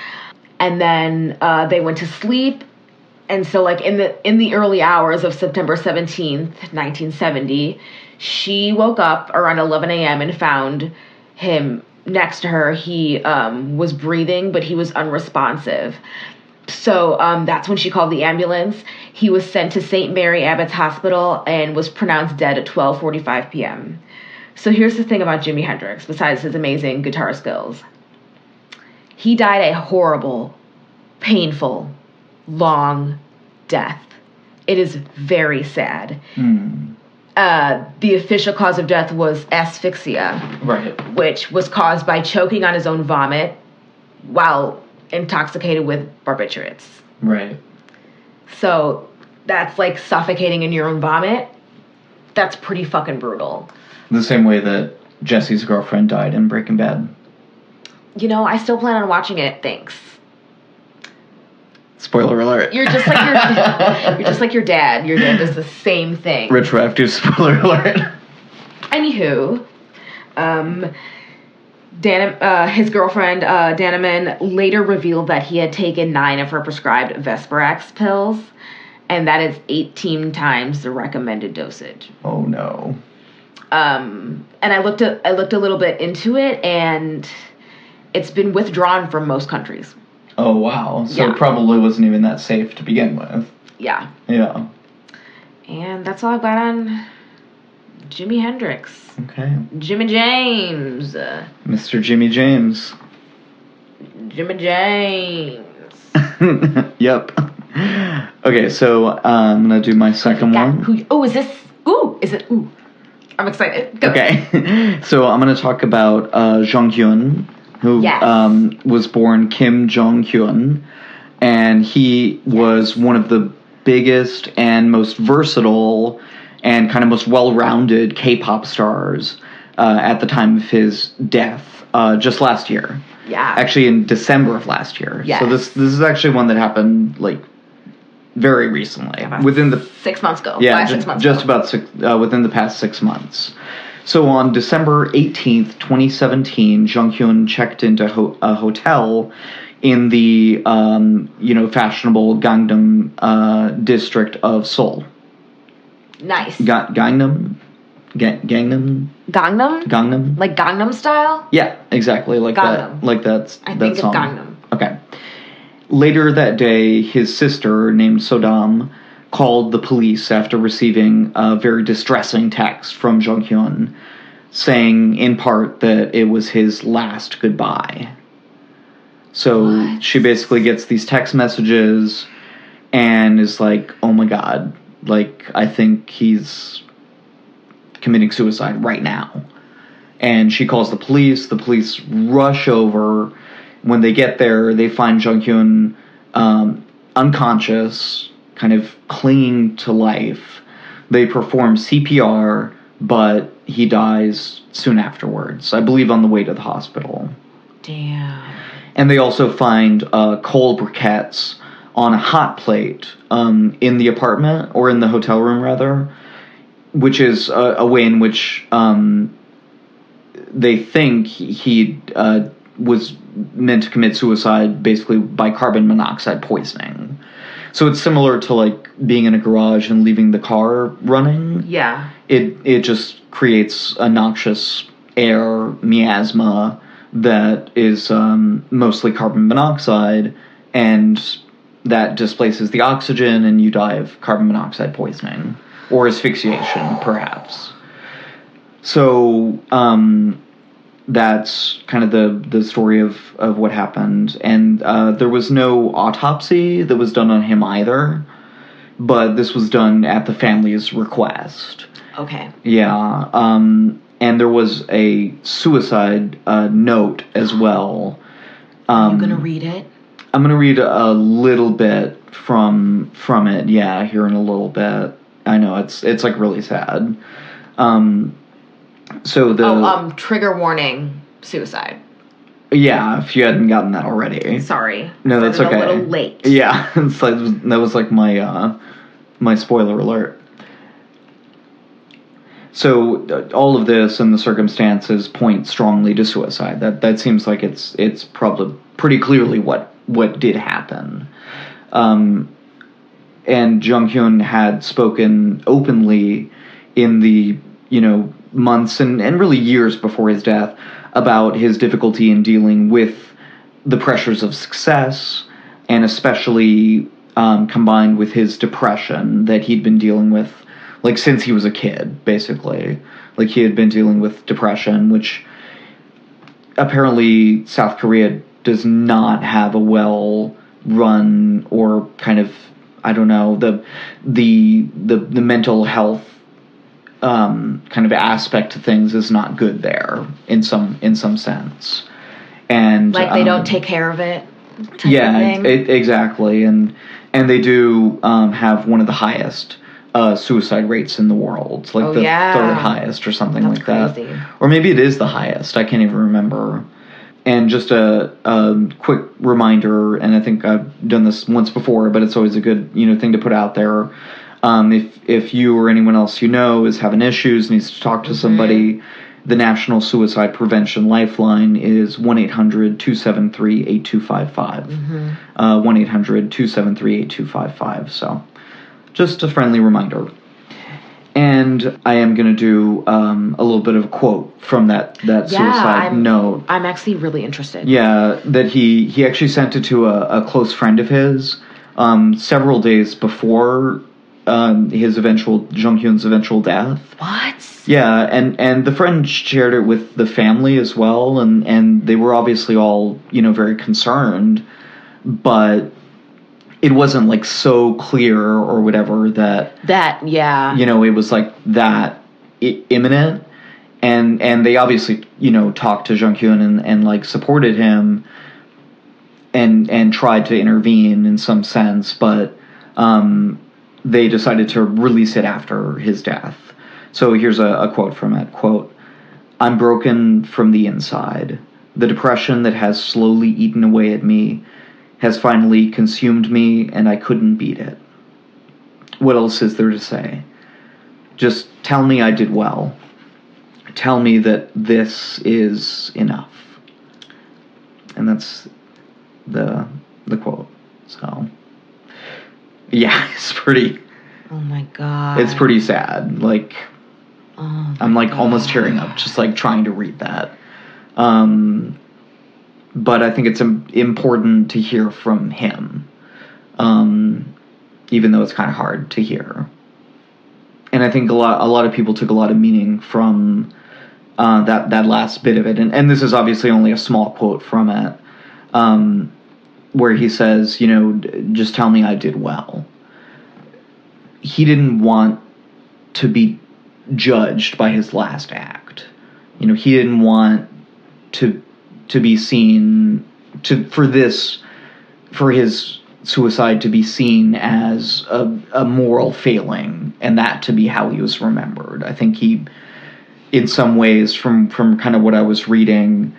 and then they went to sleep. And so, like in the early hours of September 17th, 1970, she woke up around 11 a.m. and found him next to her. He was breathing, but he was unresponsive. So that's when she called the ambulance. He was sent to St. Mary Abbott's Hospital and was pronounced dead at 12:45 p.m. So here's the thing about Jimi Hendrix, besides his amazing guitar skills. He died a horrible, painful, long death. It is very sad. The official cause of death was asphyxia, right, which was caused by choking on his own vomit while intoxicated with barbiturates. Right. So that's like suffocating in your own vomit. That's pretty fucking brutal. The same way that Jesse's girlfriend died in Breaking Bad. You know, I still plan on watching it. Thanks. Spoiler alert. You're just like you're just like your dad. Your dad does the same thing. Retroactive spoiler alert. Anywho, his girlfriend, Daneman, later revealed that he had taken 9 of her prescribed Vesperax pills, and that is 18 times the recommended dosage. Oh no. And I looked a little bit into it, and it's been withdrawn from most countries. Oh wow. So it probably wasn't even that safe to begin with. Yeah. Yeah. And that's all I've got on Jimi Hendrix. Okay. Jimmy James. Mr. Jimmy James. Jimmy James. Yep. Okay, so I'm going to do my second one. I'm excited. Go. Okay. So I'm going to talk about Jonghyun, who was born Kim Jong-hyun, and he was one of the biggest and most versatile and kind of most well-rounded K-pop stars at the time of his death, just last year. Yeah. Actually, in December of last year. Yes. So this is actually one that happened, like, very recently. Within the 6 months ago. Yeah, 6 months just ago. about within the past 6 months. So on December 18th, 2017, Jonghyun checked into a hotel in the fashionable Gangnam district of Seoul. Nice. Gangnam? Gangnam? Gangnam? Like Gangnam style? Yeah, exactly. Like Gangnam. that. Like that's I that think song. it's Gangnam. Okay. Later that day, his sister, named Sodam, called the police after receiving a very distressing text from Jonghyun, saying in part that it was his last goodbye. So she basically gets these text messages and is like, oh my god, like, I think he's committing suicide right now. And she calls the police rush over. When they get there, they find Jonghyun unconscious, kind of clinging to life. They perform CPR, but he dies soon afterwards, I believe on the way to the hospital. Damn. And they also find coal briquettes on a hot plate in the apartment, or in the hotel room, rather, which is a way in which they think he was meant to commit suicide basically by carbon monoxide poisoning. So it's similar to, like, being in a garage and leaving the car running. Yeah. It just creates a noxious air miasma that is mostly carbon monoxide, and that displaces the oxygen, and you die of carbon monoxide poisoning, or asphyxiation, perhaps. So that's kind of the story of what happened. And there was no autopsy that was done on him either, but this was done at the family's request. Okay. Yeah. And there was a suicide note as well. Are you going to read it? I'm going to read a little bit from it, yeah, here in a little bit. I know, it's like really sad. So trigger warning, suicide. Yeah, if you hadn't gotten that already. Sorry. No, that's okay. A little late. Yeah, it's like, that was like my spoiler alert. So all of this and the circumstances point strongly to suicide. That seems like it's probably pretty clearly what did happen. And Jonghyun had spoken openly in the months and really years before his death about his difficulty in dealing with the pressures of success, and especially combined with his depression that he'd been dealing with, like, since he was a kid, basically. Like, he had been dealing with depression, which apparently South Korea does not have a well run or kind of, I don't know, the mental health kind of aspect to things is not good there in some sense. And like they don't take care of it. Exactly. And they do have one of the highest suicide rates in the world, like third highest or something. That's like crazy. That. Or maybe it is the highest. I can't even remember. And just a quick reminder, and I think I've done this once before, but it's always a good thing to put out there. If you or anyone else you know is having issues, needs to talk to somebody, the National Suicide Prevention Lifeline is 1-800-273-8255. 1-800-273-8255. So just a friendly reminder. And I am going to do a little bit of a quote from that suicide note. I'm actually really interested. Yeah, that he actually sent it to a close friend of his several days before Jonghyun's eventual death. What? Yeah, and the friend shared it with the family as well, and they were obviously all very concerned, but it wasn't like so clear or whatever that it was like that imminent, and they obviously talked to Jonghyun and like supported him and tried to intervene in some sense, but they decided to release it after his death. So here's a quote from it. Quote, "I'm broken from the inside. The depression that has slowly eaten away at me has finally consumed me, and I couldn't beat it. What else is there to say? Just tell me I did well. Tell me that this is enough." And that's the quote. So, yeah, it's pretty... Oh my God. It's pretty sad. Like, I'm like almost tearing up just like trying to read that. But I think it's important to hear from him, even though it's kind of hard to hear. And I think a lot of people took a lot of meaning from that last bit of it. And this is obviously only a small quote from it, where he says, just tell me I did well. He didn't want to be judged by his last act. He didn't want to be seen for his suicide to be seen as a moral failing, and that to be how he was remembered. I think he, in some ways, from kind of what I was reading,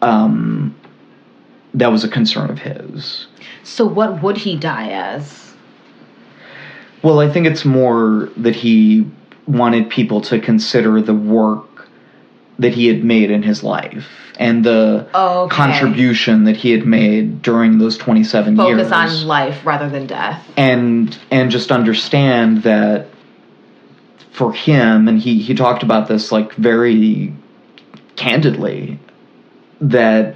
that was a concern of his. So what would he die as? Well, I think it's more that he wanted people to consider the work that he had made in his life and the contribution that he had made during those 27 years. Focus on life rather than death. And just understand that for him, and he talked about this like very candidly, that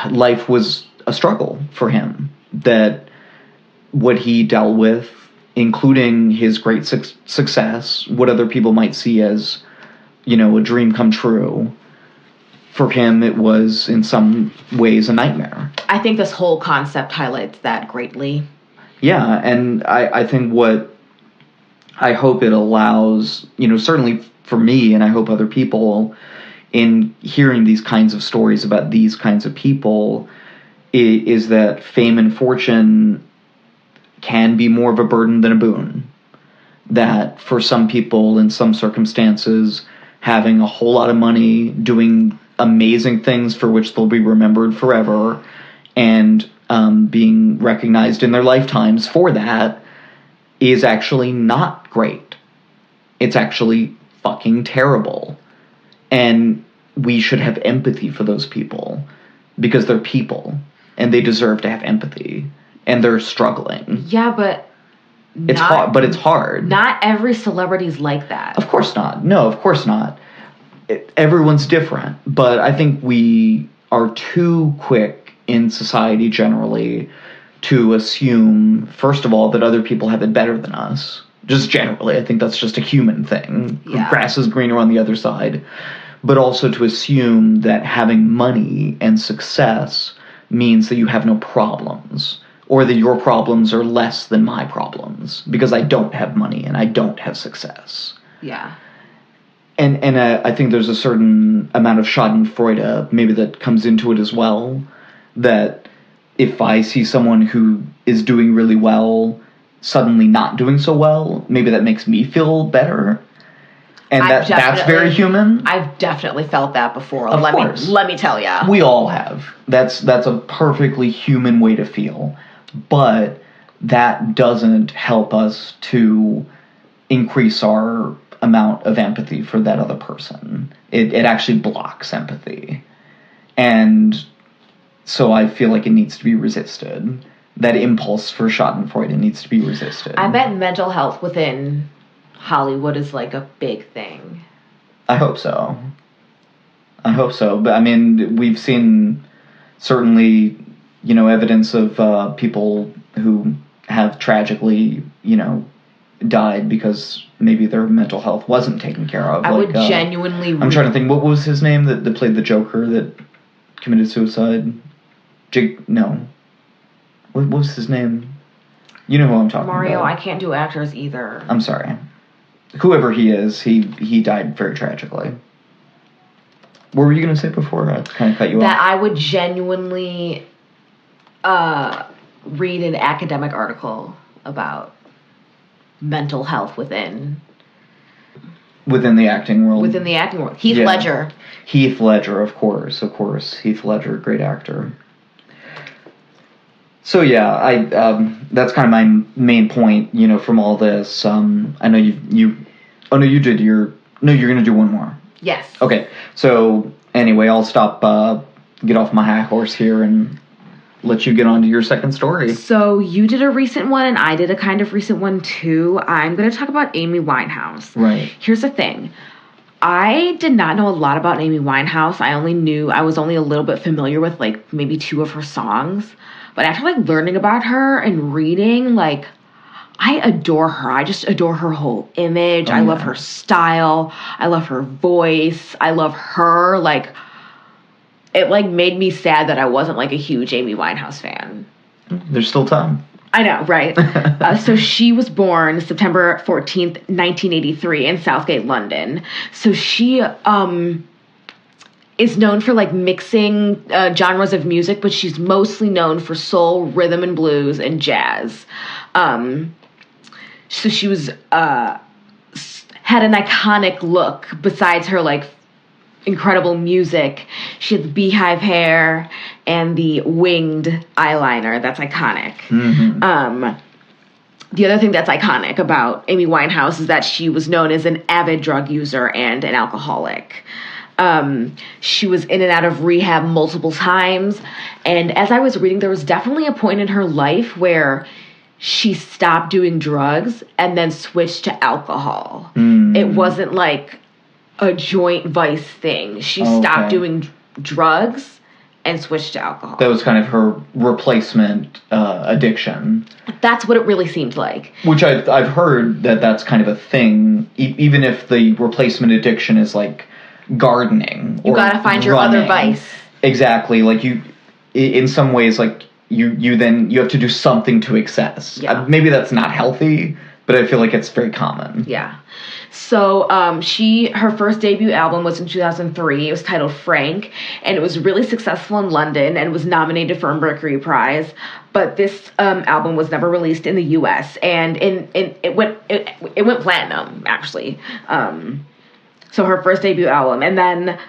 life was a struggle for him, that what he dealt with, including his great success, what other people might see as, a dream come true, for him it was in some ways a nightmare. I think this whole concept highlights that greatly. Yeah, and I think what I hope it allows, certainly for me, and I hope other people, in hearing these kinds of stories about these kinds of people, is that fame and fortune can be more of a burden than a boon. That for some people, in some circumstances, having a whole lot of money, doing amazing things for which they'll be remembered forever, and being recognized in their lifetimes for that, is actually not great. It's actually fucking terrible. And we should have empathy for those people, because they're people, and they deserve to have empathy. And they're struggling. Yeah, but it's hard. But it's hard. Not every celebrity's like that. Of course not. No, of course not. Everyone's different. But I think we are too quick in society generally to assume, first of all, that other people have it better than us. Just generally, I think that's just a human thing. Yeah. Grass is greener on the other side. But also to assume that having money and success means that you have no problems, or that your problems are less than my problems, because I don't have money and I don't have success. Yeah. And I think there's a certain amount of schadenfreude maybe that comes into it as well, that if I see someone who is doing really well suddenly not doing so well, maybe that makes me feel better. And that's very human. I've definitely felt that before. Of course. Let me tell ya. We all have. That's a perfectly human way to feel. But that doesn't help us to increase our amount of empathy for that other person. It actually blocks empathy. And so I feel like it needs to be resisted. That impulse for schadenfreude needs to be resisted. I bet mental health within Hollywood is like a big thing. I hope so. But I mean, we've seen certainly, evidence of people who have tragically, died because maybe their mental health wasn't taken care of. I would genuinely... I'm trying to think, what was his name that played the Joker that committed suicide? No. What was his name? You know who I'm talking about. Mario, I can't do actors either. I'm sorry. Whoever he is, he died very tragically. What were you going to say before? I kind of cut you off. That I would genuinely read an academic article about mental health within the acting world. Within the acting world. Heath Ledger. Heath Ledger, of course. Heath Ledger, great actor. So yeah, that's kind of my main point, from all this. I know you you're going to do one more. Yes. Okay. So anyway, I'll stop, get off my high horse here and let you get on to your second story. So you did a recent one and I did a kind of recent one too. I'm going to talk about Amy Winehouse. Right. Here's the thing. I did not know a lot about Amy Winehouse. I was only a little bit familiar with like maybe 2 of her songs. But after like learning about her and reading, like, I adore her. I just adore her whole image. I love her style. I love her voice. I love her. Like, it like made me sad that I wasn't like a huge Amy Winehouse fan. There's still time. I know, right? So she was born September 14th, 1983 in Southgate, London. So she is known for like mixing genres of music, but she's mostly known for soul, rhythm and blues, and jazz. So she was had an iconic look. Besides her like incredible music, she had the beehive hair and the winged eyeliner. That's iconic. Mm-hmm. The other thing that's iconic about Amy Winehouse is that she was known as an avid drug user and an alcoholic. She was in and out of rehab multiple times. And as I was reading, there was definitely a point in her life where she stopped doing drugs and then switched to alcohol. It wasn't like a joint vice thing. She stopped doing drugs and switched to alcohol. That was kind of her replacement addiction. That's what it really seemed like. Which I've heard that's kind of a thing, even if the replacement addiction is like gardening. You gotta find your other vice. Exactly. Like in some ways, like you have to do something to excess. Yeah. Maybe that's not healthy, but I feel like it's very common. Yeah. So her first debut album was in 2003. It was titled Frank, and it was really successful in London and was nominated for a Mercury Prize. But this album was never released in the U.S. and it went platinum actually. So her first debut album, and then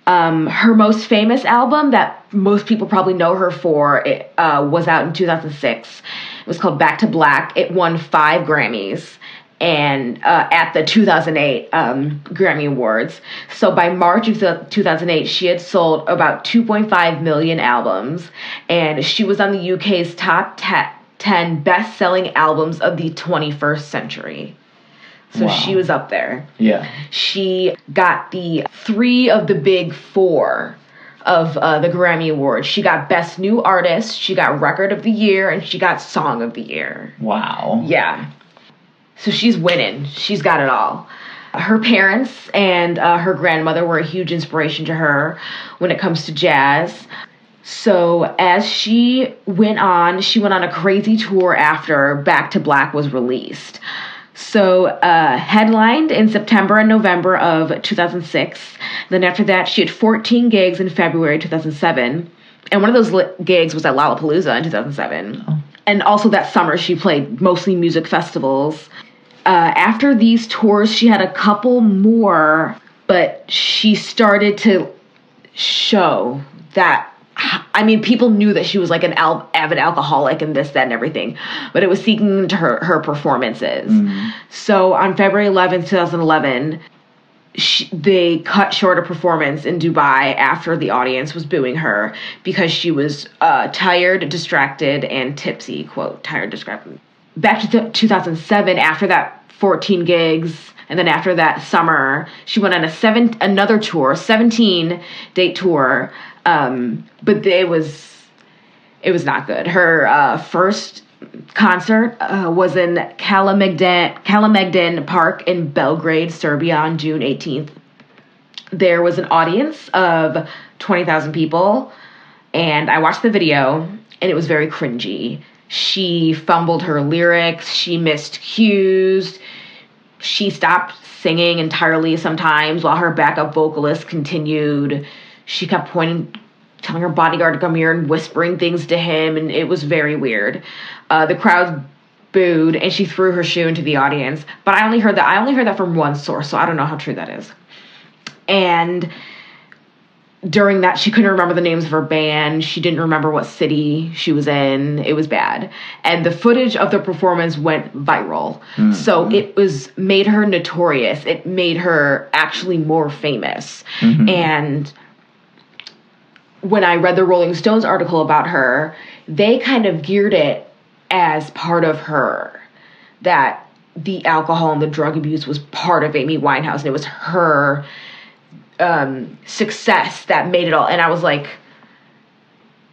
her most famous album that most people probably know her for was out in 2006. It was called Back to Black. It won 5 Grammys. And at the 2008 Grammy Awards. So by March of 2008, she had sold about 2.5 million albums, and she was on the UK's top 10 best-selling albums of the 21st century. So She was up there. Yeah. She got the 3 of the big 4 of the Grammy Awards. She got Best New Artist, she got Record of the Year, and she got Song of the Year. Wow. Yeah. So she's winning. She's got it all. Her parents and her grandmother were a huge inspiration to her when it comes to jazz. So as she went on a crazy tour after Back to Black was released. So headlined in September and November of 2006. Then after that, she had 14 gigs in February 2007. And one of those gigs was at Lollapalooza in 2007. Oh. And also that summer, she played mostly music festivals. After these tours, she had a couple more, but she started to show that, I mean, people knew that she was like an avid alcoholic and this, that, and everything, but it was seeking into her performances. Mm-hmm. So on February 11th, 2011, they cut short a performance in Dubai after the audience was booing her because she was tired, distracted, and tipsy. Quote, tired, distracted. Back to 2007, after that 14 gigs, and then after that summer, she went on another tour, 17-date tour, but it was not good. Her first concert was in Kalemegdan Park in Belgrade, Serbia on June 18th. There was an audience of 20,000 people, and I watched the video, and it was very cringy. She fumbled her lyrics, she missed cues, she stopped singing entirely sometimes while her backup vocalist continued. She kept telling her bodyguard to come here and whispering things to him, and it was very weird. The crowd booed, and she threw her shoe into the audience. But I only heard that from one source, so I don't know how true that is. And during that, she couldn't remember the names of her band. She didn't remember what city she was in. It was bad. And the footage of the performance went viral. Mm-hmm. So it made her notorious. It made her actually more famous. Mm-hmm. And when I read the Rolling Stones article about her, they kind of geared it as part of her, that the alcohol and the drug abuse was part of Amy Winehouse, and it was her success that made it all. And I was like,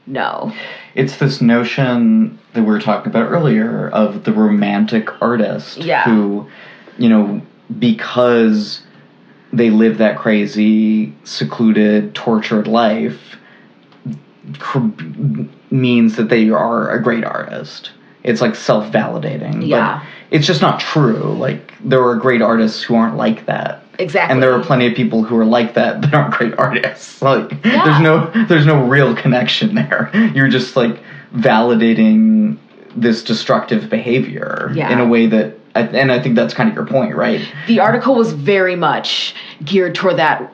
no. It's this notion that we were talking about earlier of the romantic artist who, because they live that crazy, secluded, tortured life, means that they are a great artist. It's like self-validating. Yeah. But it's just not true. Like, there are great artists who aren't like that. Exactly. And there are plenty of people who are like that that aren't great artists. Like, there's no real connection there. You're just like validating this destructive behavior in a way that, and I think that's kind of your point, right? The article was very much geared toward that.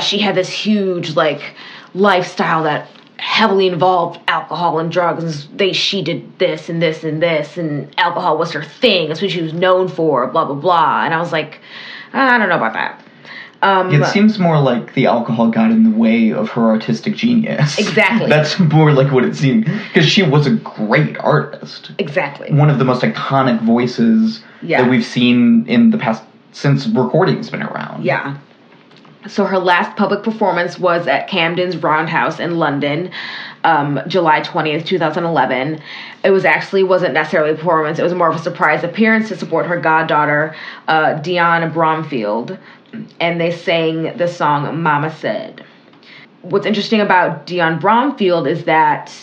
She had this huge like lifestyle that heavily involved alcohol and drugs. She did this and this and this, and alcohol was her thing. That's what she was known for, blah, blah, blah. And I was like, I don't know about that. It seems more like the alcohol got in the way of her artistic genius. Exactly. That's more like what it seemed. Because she was a great artist. Exactly. One of the most iconic voices that we've seen in the past, since recording's been around. Yeah. So her last public performance was at Camden's Roundhouse in London, July 20th, 2011. It wasn't necessarily a performance. It was more of a surprise appearance to support her goddaughter, Dionne Bromfield. And they sang the song Mama Said. What's interesting about Dionne Bromfield is that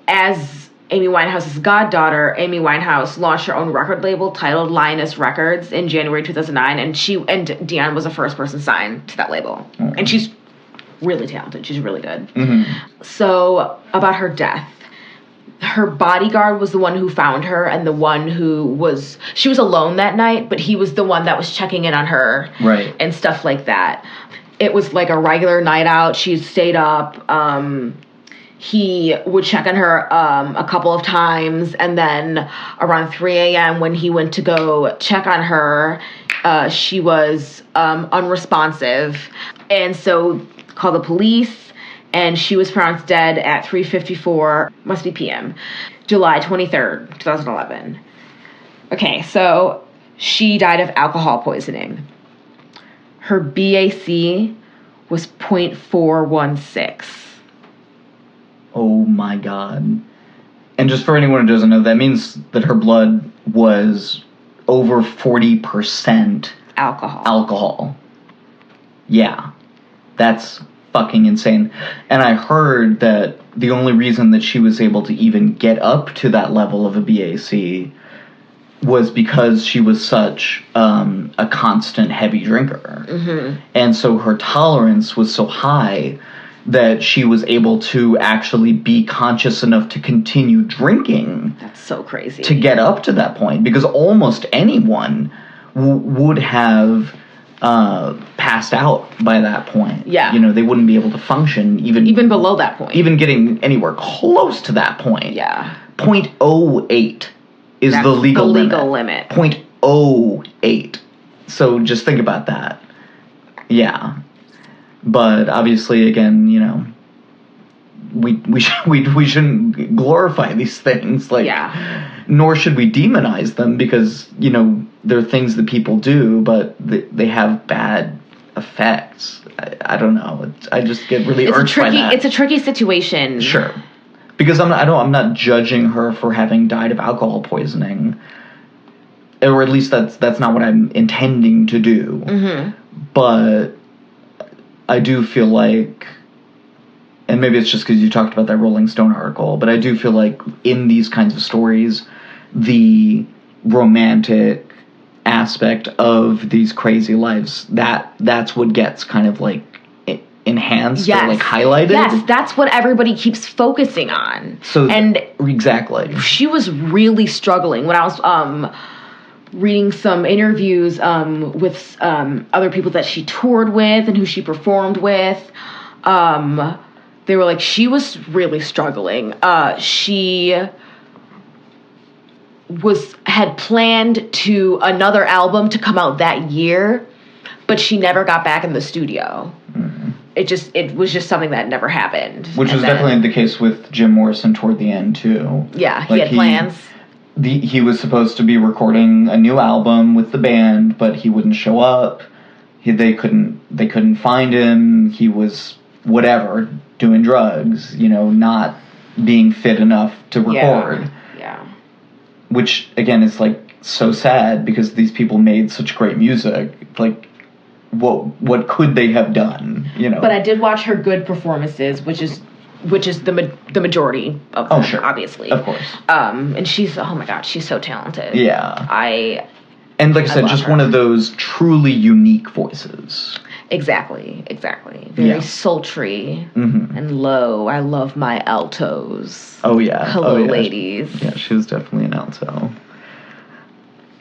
as Amy Winehouse's goddaughter, Amy Winehouse launched her own record label titled Lioness Records in January 2009, and Dionne was the first person signed to that label. Mm-hmm. And she's really talented. She's really good. Mm-hmm. So, about her death. Her bodyguard was the one who found her, and the one she was alone that night, but he was the one that was checking in on her. Right. And stuff like that. It was like a regular night out. She stayed up. He would check on her a couple of times, and then around 3 a.m. when he went to go check on her, she was unresponsive, and so called the police, and she was pronounced dead at 3:54, must be p.m., July 23rd, 2011. Okay, so she died of alcohol poisoning. Her BAC was 0.416. Oh my God. And just for anyone who doesn't know, that means that her blood was over 40% alcohol. Yeah. That's fucking insane. And I heard that the only reason that she was able to even get up to that level of a BAC was because she was such a constant heavy drinker. Mm-hmm. And so her tolerance was so high that she was able to actually be conscious enough to continue drinking. That's so crazy. To get up to that point. Because almost anyone would have passed out by that point. Yeah. You know, they wouldn't be able to function even below that point. Even getting anywhere close to that point. Yeah. 0.08 is the legal limit. 0.08. So just think about that. Yeah. But obviously, again, you know, we shouldn't glorify these things. Like, yeah. Nor should we demonize them because, you know, they're things that people do, but they have bad effects. I don't know. I just get really irked by that. It's a tricky situation. Sure. Because I'm not judging her for having died of alcohol poisoning, or at least that's not what I'm intending to do. Mm-hmm. But I do feel like, and maybe it's just because you talked about that Rolling Stone article, but I do feel like in these kinds of stories, the romantic aspect of these crazy lives, that's what gets kind of like enhanced or like highlighted. Yes, that's what everybody keeps focusing on. And exactly. She was really struggling when I was reading some interviews with other people that she toured with and who she performed with. They were like, she was really struggling. She had planned to another album to come out that year, but she never got back in the studio. Mm-hmm. It was just something that never happened. Which was definitely the case with Jim Morrison toward the end too. Yeah, he had plans. He was supposed to be recording a new album with the band, but he wouldn't show up. They couldn't find him. He was whatever, doing drugs, you know, not being fit enough to record. Yeah. Which again is like so sad because these people made such great music. Like, what could they have done? You know. But I did watch her good performances, which is the majority of them, sure. Obviously. Of course. And she's, oh my God, she's so talented. Yeah. And like I said, just one of those truly unique voices. Exactly. Very sultry and low. I love my altos. Oh, yeah. Hello, ladies. Yeah, she was definitely an alto.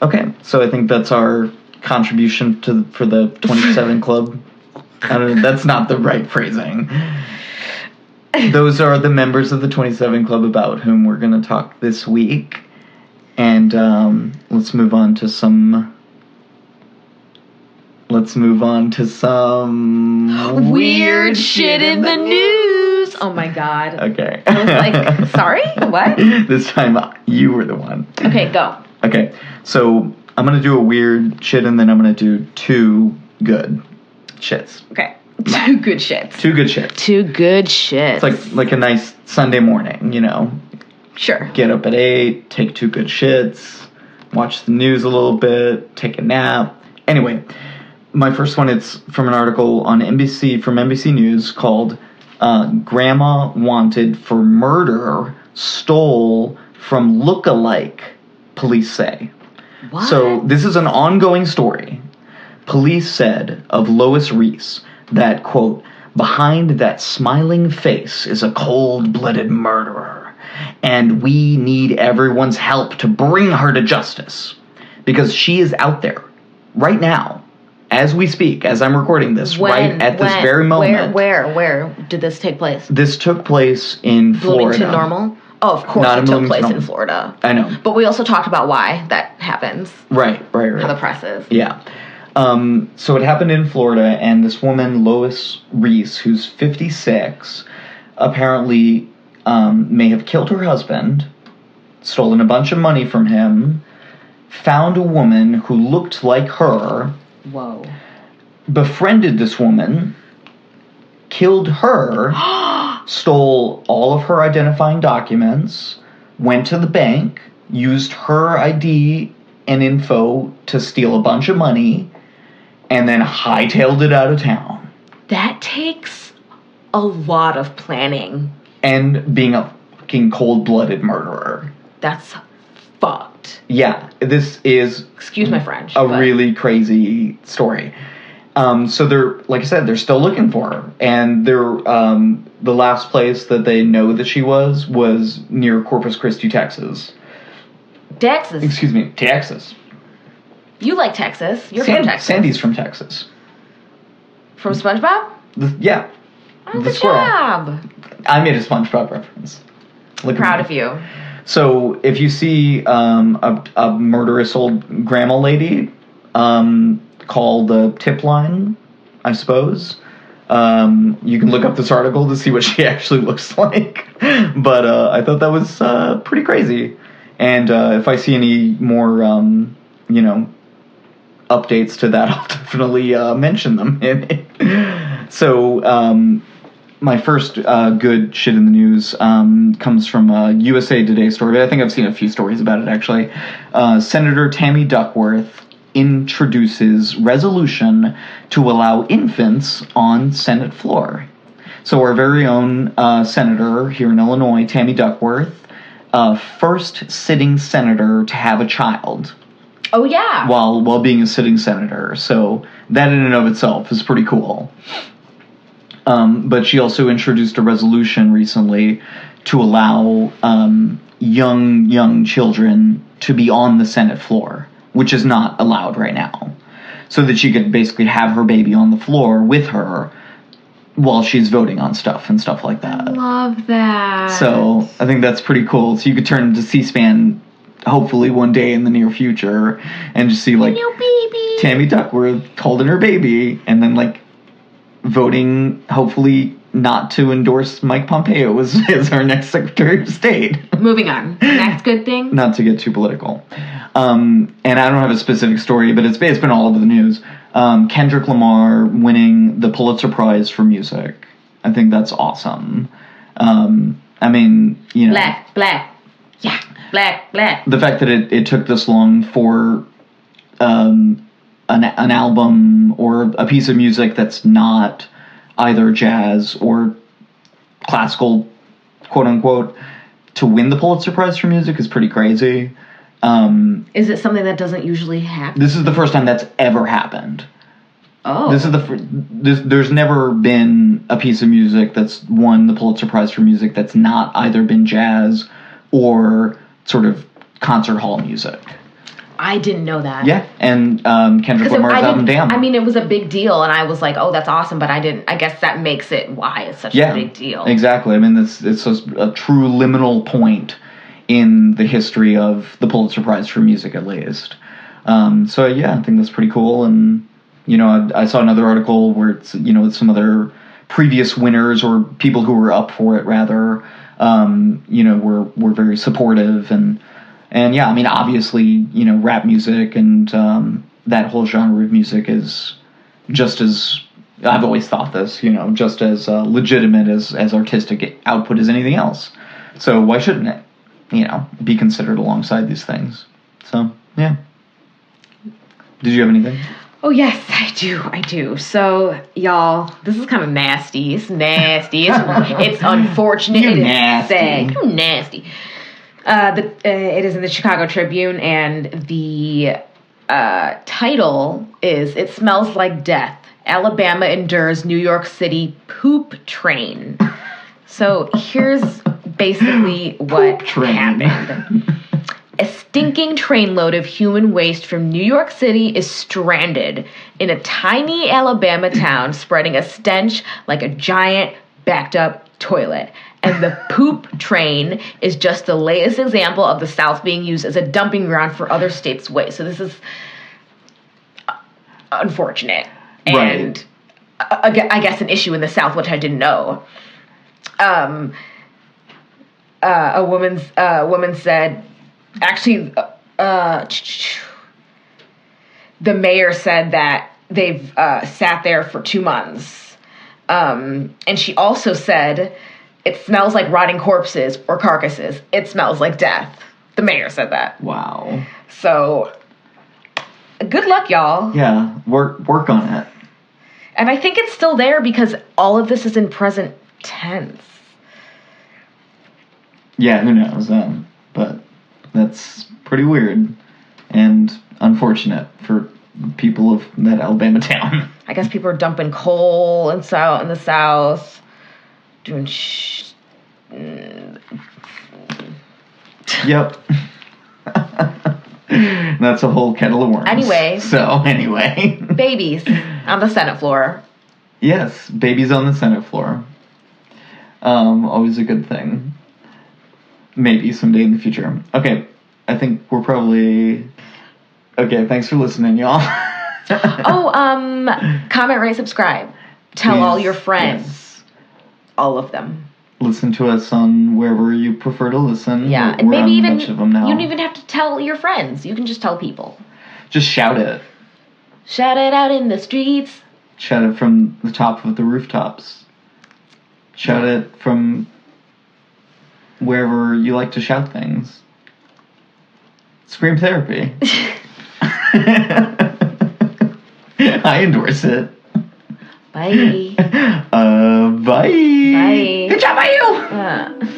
Okay, so I think that's our contribution for the 27 Club. I don't know, that's not the right phrasing. Those are the members of the 27 Club about whom we're going to talk this week. And let's move on to some weird shit in the news. Oh my God. Okay. I was like, sorry? What? This time you were the one. Okay, go. Okay, so I'm going to do a weird shit and then I'm going to do two good shits. Okay. Two good shits. Two good shits. Two good shits. It's like a nice Sunday morning, you know. Sure. Get up at 8, take two good shits, watch the news a little bit, take a nap. Anyway, my first one, it's from an article on NBC News called Grandma Wanted for Murder Stole from Look-alike, Police Say. What? So this is an ongoing story. Police said of Lois Reese that, quote, behind that smiling face is a cold-blooded murderer, and we need everyone's help to bring her to justice, because she is out there right now, as we speak, as I'm recording this, this very moment. Where did this take place? This took place in Florida. Bloomington Normal? Oh, of course it took place in Florida. I know. But we also talked about why that happens. Right. How the press is. Yeah. So it happened in Florida, and this woman, Lois Reese, who's 56, apparently may have killed her husband, stolen a bunch of money from him, found a woman who looked like her. Whoa. Befriended this woman, killed her, stole all of her identifying documents, went to the bank, used her ID and info to steal a bunch of money, and then hightailed it out of town. That takes a lot of planning. And being a fucking cold-blooded murderer. That's fucked. Yeah, this is... Excuse my French. Really crazy story. So they're, like I said, they're still looking for her. And they're, the last place that they know that she was near Corpus Christi, Texas. Texas? Excuse me, Texas. You like Texas. You're from Texas. Sandy's from Texas. From SpongeBob? Yeah. Oh, good job. I made a SpongeBob reference. Proud of you. So if you see a murderous old grandma lady, call the tip line, I suppose. You can look up this article to see what she actually looks like. But I thought that was pretty crazy. And if I see any more, updates to that, I'll definitely mention them in it. So my first good shit in the news comes from a USA Today story. But I think I've seen a few stories about it, actually. Senator Tammy Duckworth introduces resolution to allow infants on Senate floor. So our very own senator here in Illinois, Tammy Duckworth, first sitting senator to have a child. Oh, yeah. While being a sitting senator. So that in and of itself is pretty cool. But she also introduced a resolution recently to allow young children to be on the Senate floor, which is not allowed right now. So that she could basically have her baby on the floor with her while she's voting on stuff and stuff like that. I love that. So I think that's pretty cool. So you could turn to C-SPAN hopefully one day in the near future and just see like Tammy Duckworth holding her baby and then like voting hopefully not to endorse Mike Pompeo as our next Secretary of State. Moving on. Next good thing. Not to get too political. And I don't have a specific story, but it's been all over the news. Kendrick Lamar winning the Pulitzer Prize for music. I think that's awesome. I mean, Black. Yeah. Black. The fact that it took this long for an album or a piece of music that's not either jazz or classical, quote unquote, to win the Pulitzer Prize for music is pretty crazy. Is it something that doesn't usually happen? This is the first time that's ever happened. Oh. This is there's never been a piece of music that's won the Pulitzer Prize for music that's not either been jazz or sort of concert hall music. I didn't know that. Yeah, and Kendrick Lamar's album Damn. I mean, it was a big deal, and I was like, oh, that's awesome, but I guess that makes it why it's such a big deal. Exactly. I mean, it's a true liminal point in the history of the Pulitzer Prize for music, at least. So, yeah, I think that's pretty cool, and, I saw another article where it's, some other previous winners, or people who were up for it, rather, were very supportive, and yeah, I mean, obviously, rap music and that whole genre of music is just as, I've always thought this, just as legitimate as artistic output as anything else. So why shouldn't it, be considered alongside these things? So, yeah. Did you have anything? Oh, yes, I do. So, y'all, this is kind of nasty. It's nasty. It's unfortunate. You're nasty. Sad. You're nasty. It is in the Chicago Tribune, and the title is "It Smells Like Death. Alabama Endures New York City Poop Train." So here's basically what happened. A stinking trainload of human waste from New York City is stranded in a tiny Alabama town, spreading a stench like a giant backed up toilet. And the poop train is just the latest example of the South being used as a dumping ground for other states' waste. So this is unfortunate. And I guess an issue in the South, which I didn't know. A woman said, actually, the mayor said that they've sat there for 2 months. And she also said, it smells like rotting corpses or carcasses. It smells like death. The mayor said that. Wow. So, good luck, y'all. Yeah, work on it. And I think it's still there because all of this is in present tense. Yeah, who knows? But that's pretty weird and unfortunate for people of that Alabama town. I guess people are dumping coal in the South, doing Yep. That's a whole kettle of worms. Anyway. Babies on the Senate floor. Yes, babies on the Senate floor. Always a good thing. Maybe someday in the future. Okay, I think we're probably... Okay, thanks for listening, y'all. Comment, rate, subscribe. Tell Please, all your friends. Yes. All of them. Listen to us on wherever you prefer to listen. Yeah, and we're maybe on even... a bunch of them now. You don't even have to tell your friends. You can just tell people. Just shout it. Shout it out in the streets. Shout it from the top of the rooftops. Shout it from wherever you like to shout things. Scream therapy. I endorse it. Bye. Bye. Bye. Good job by you.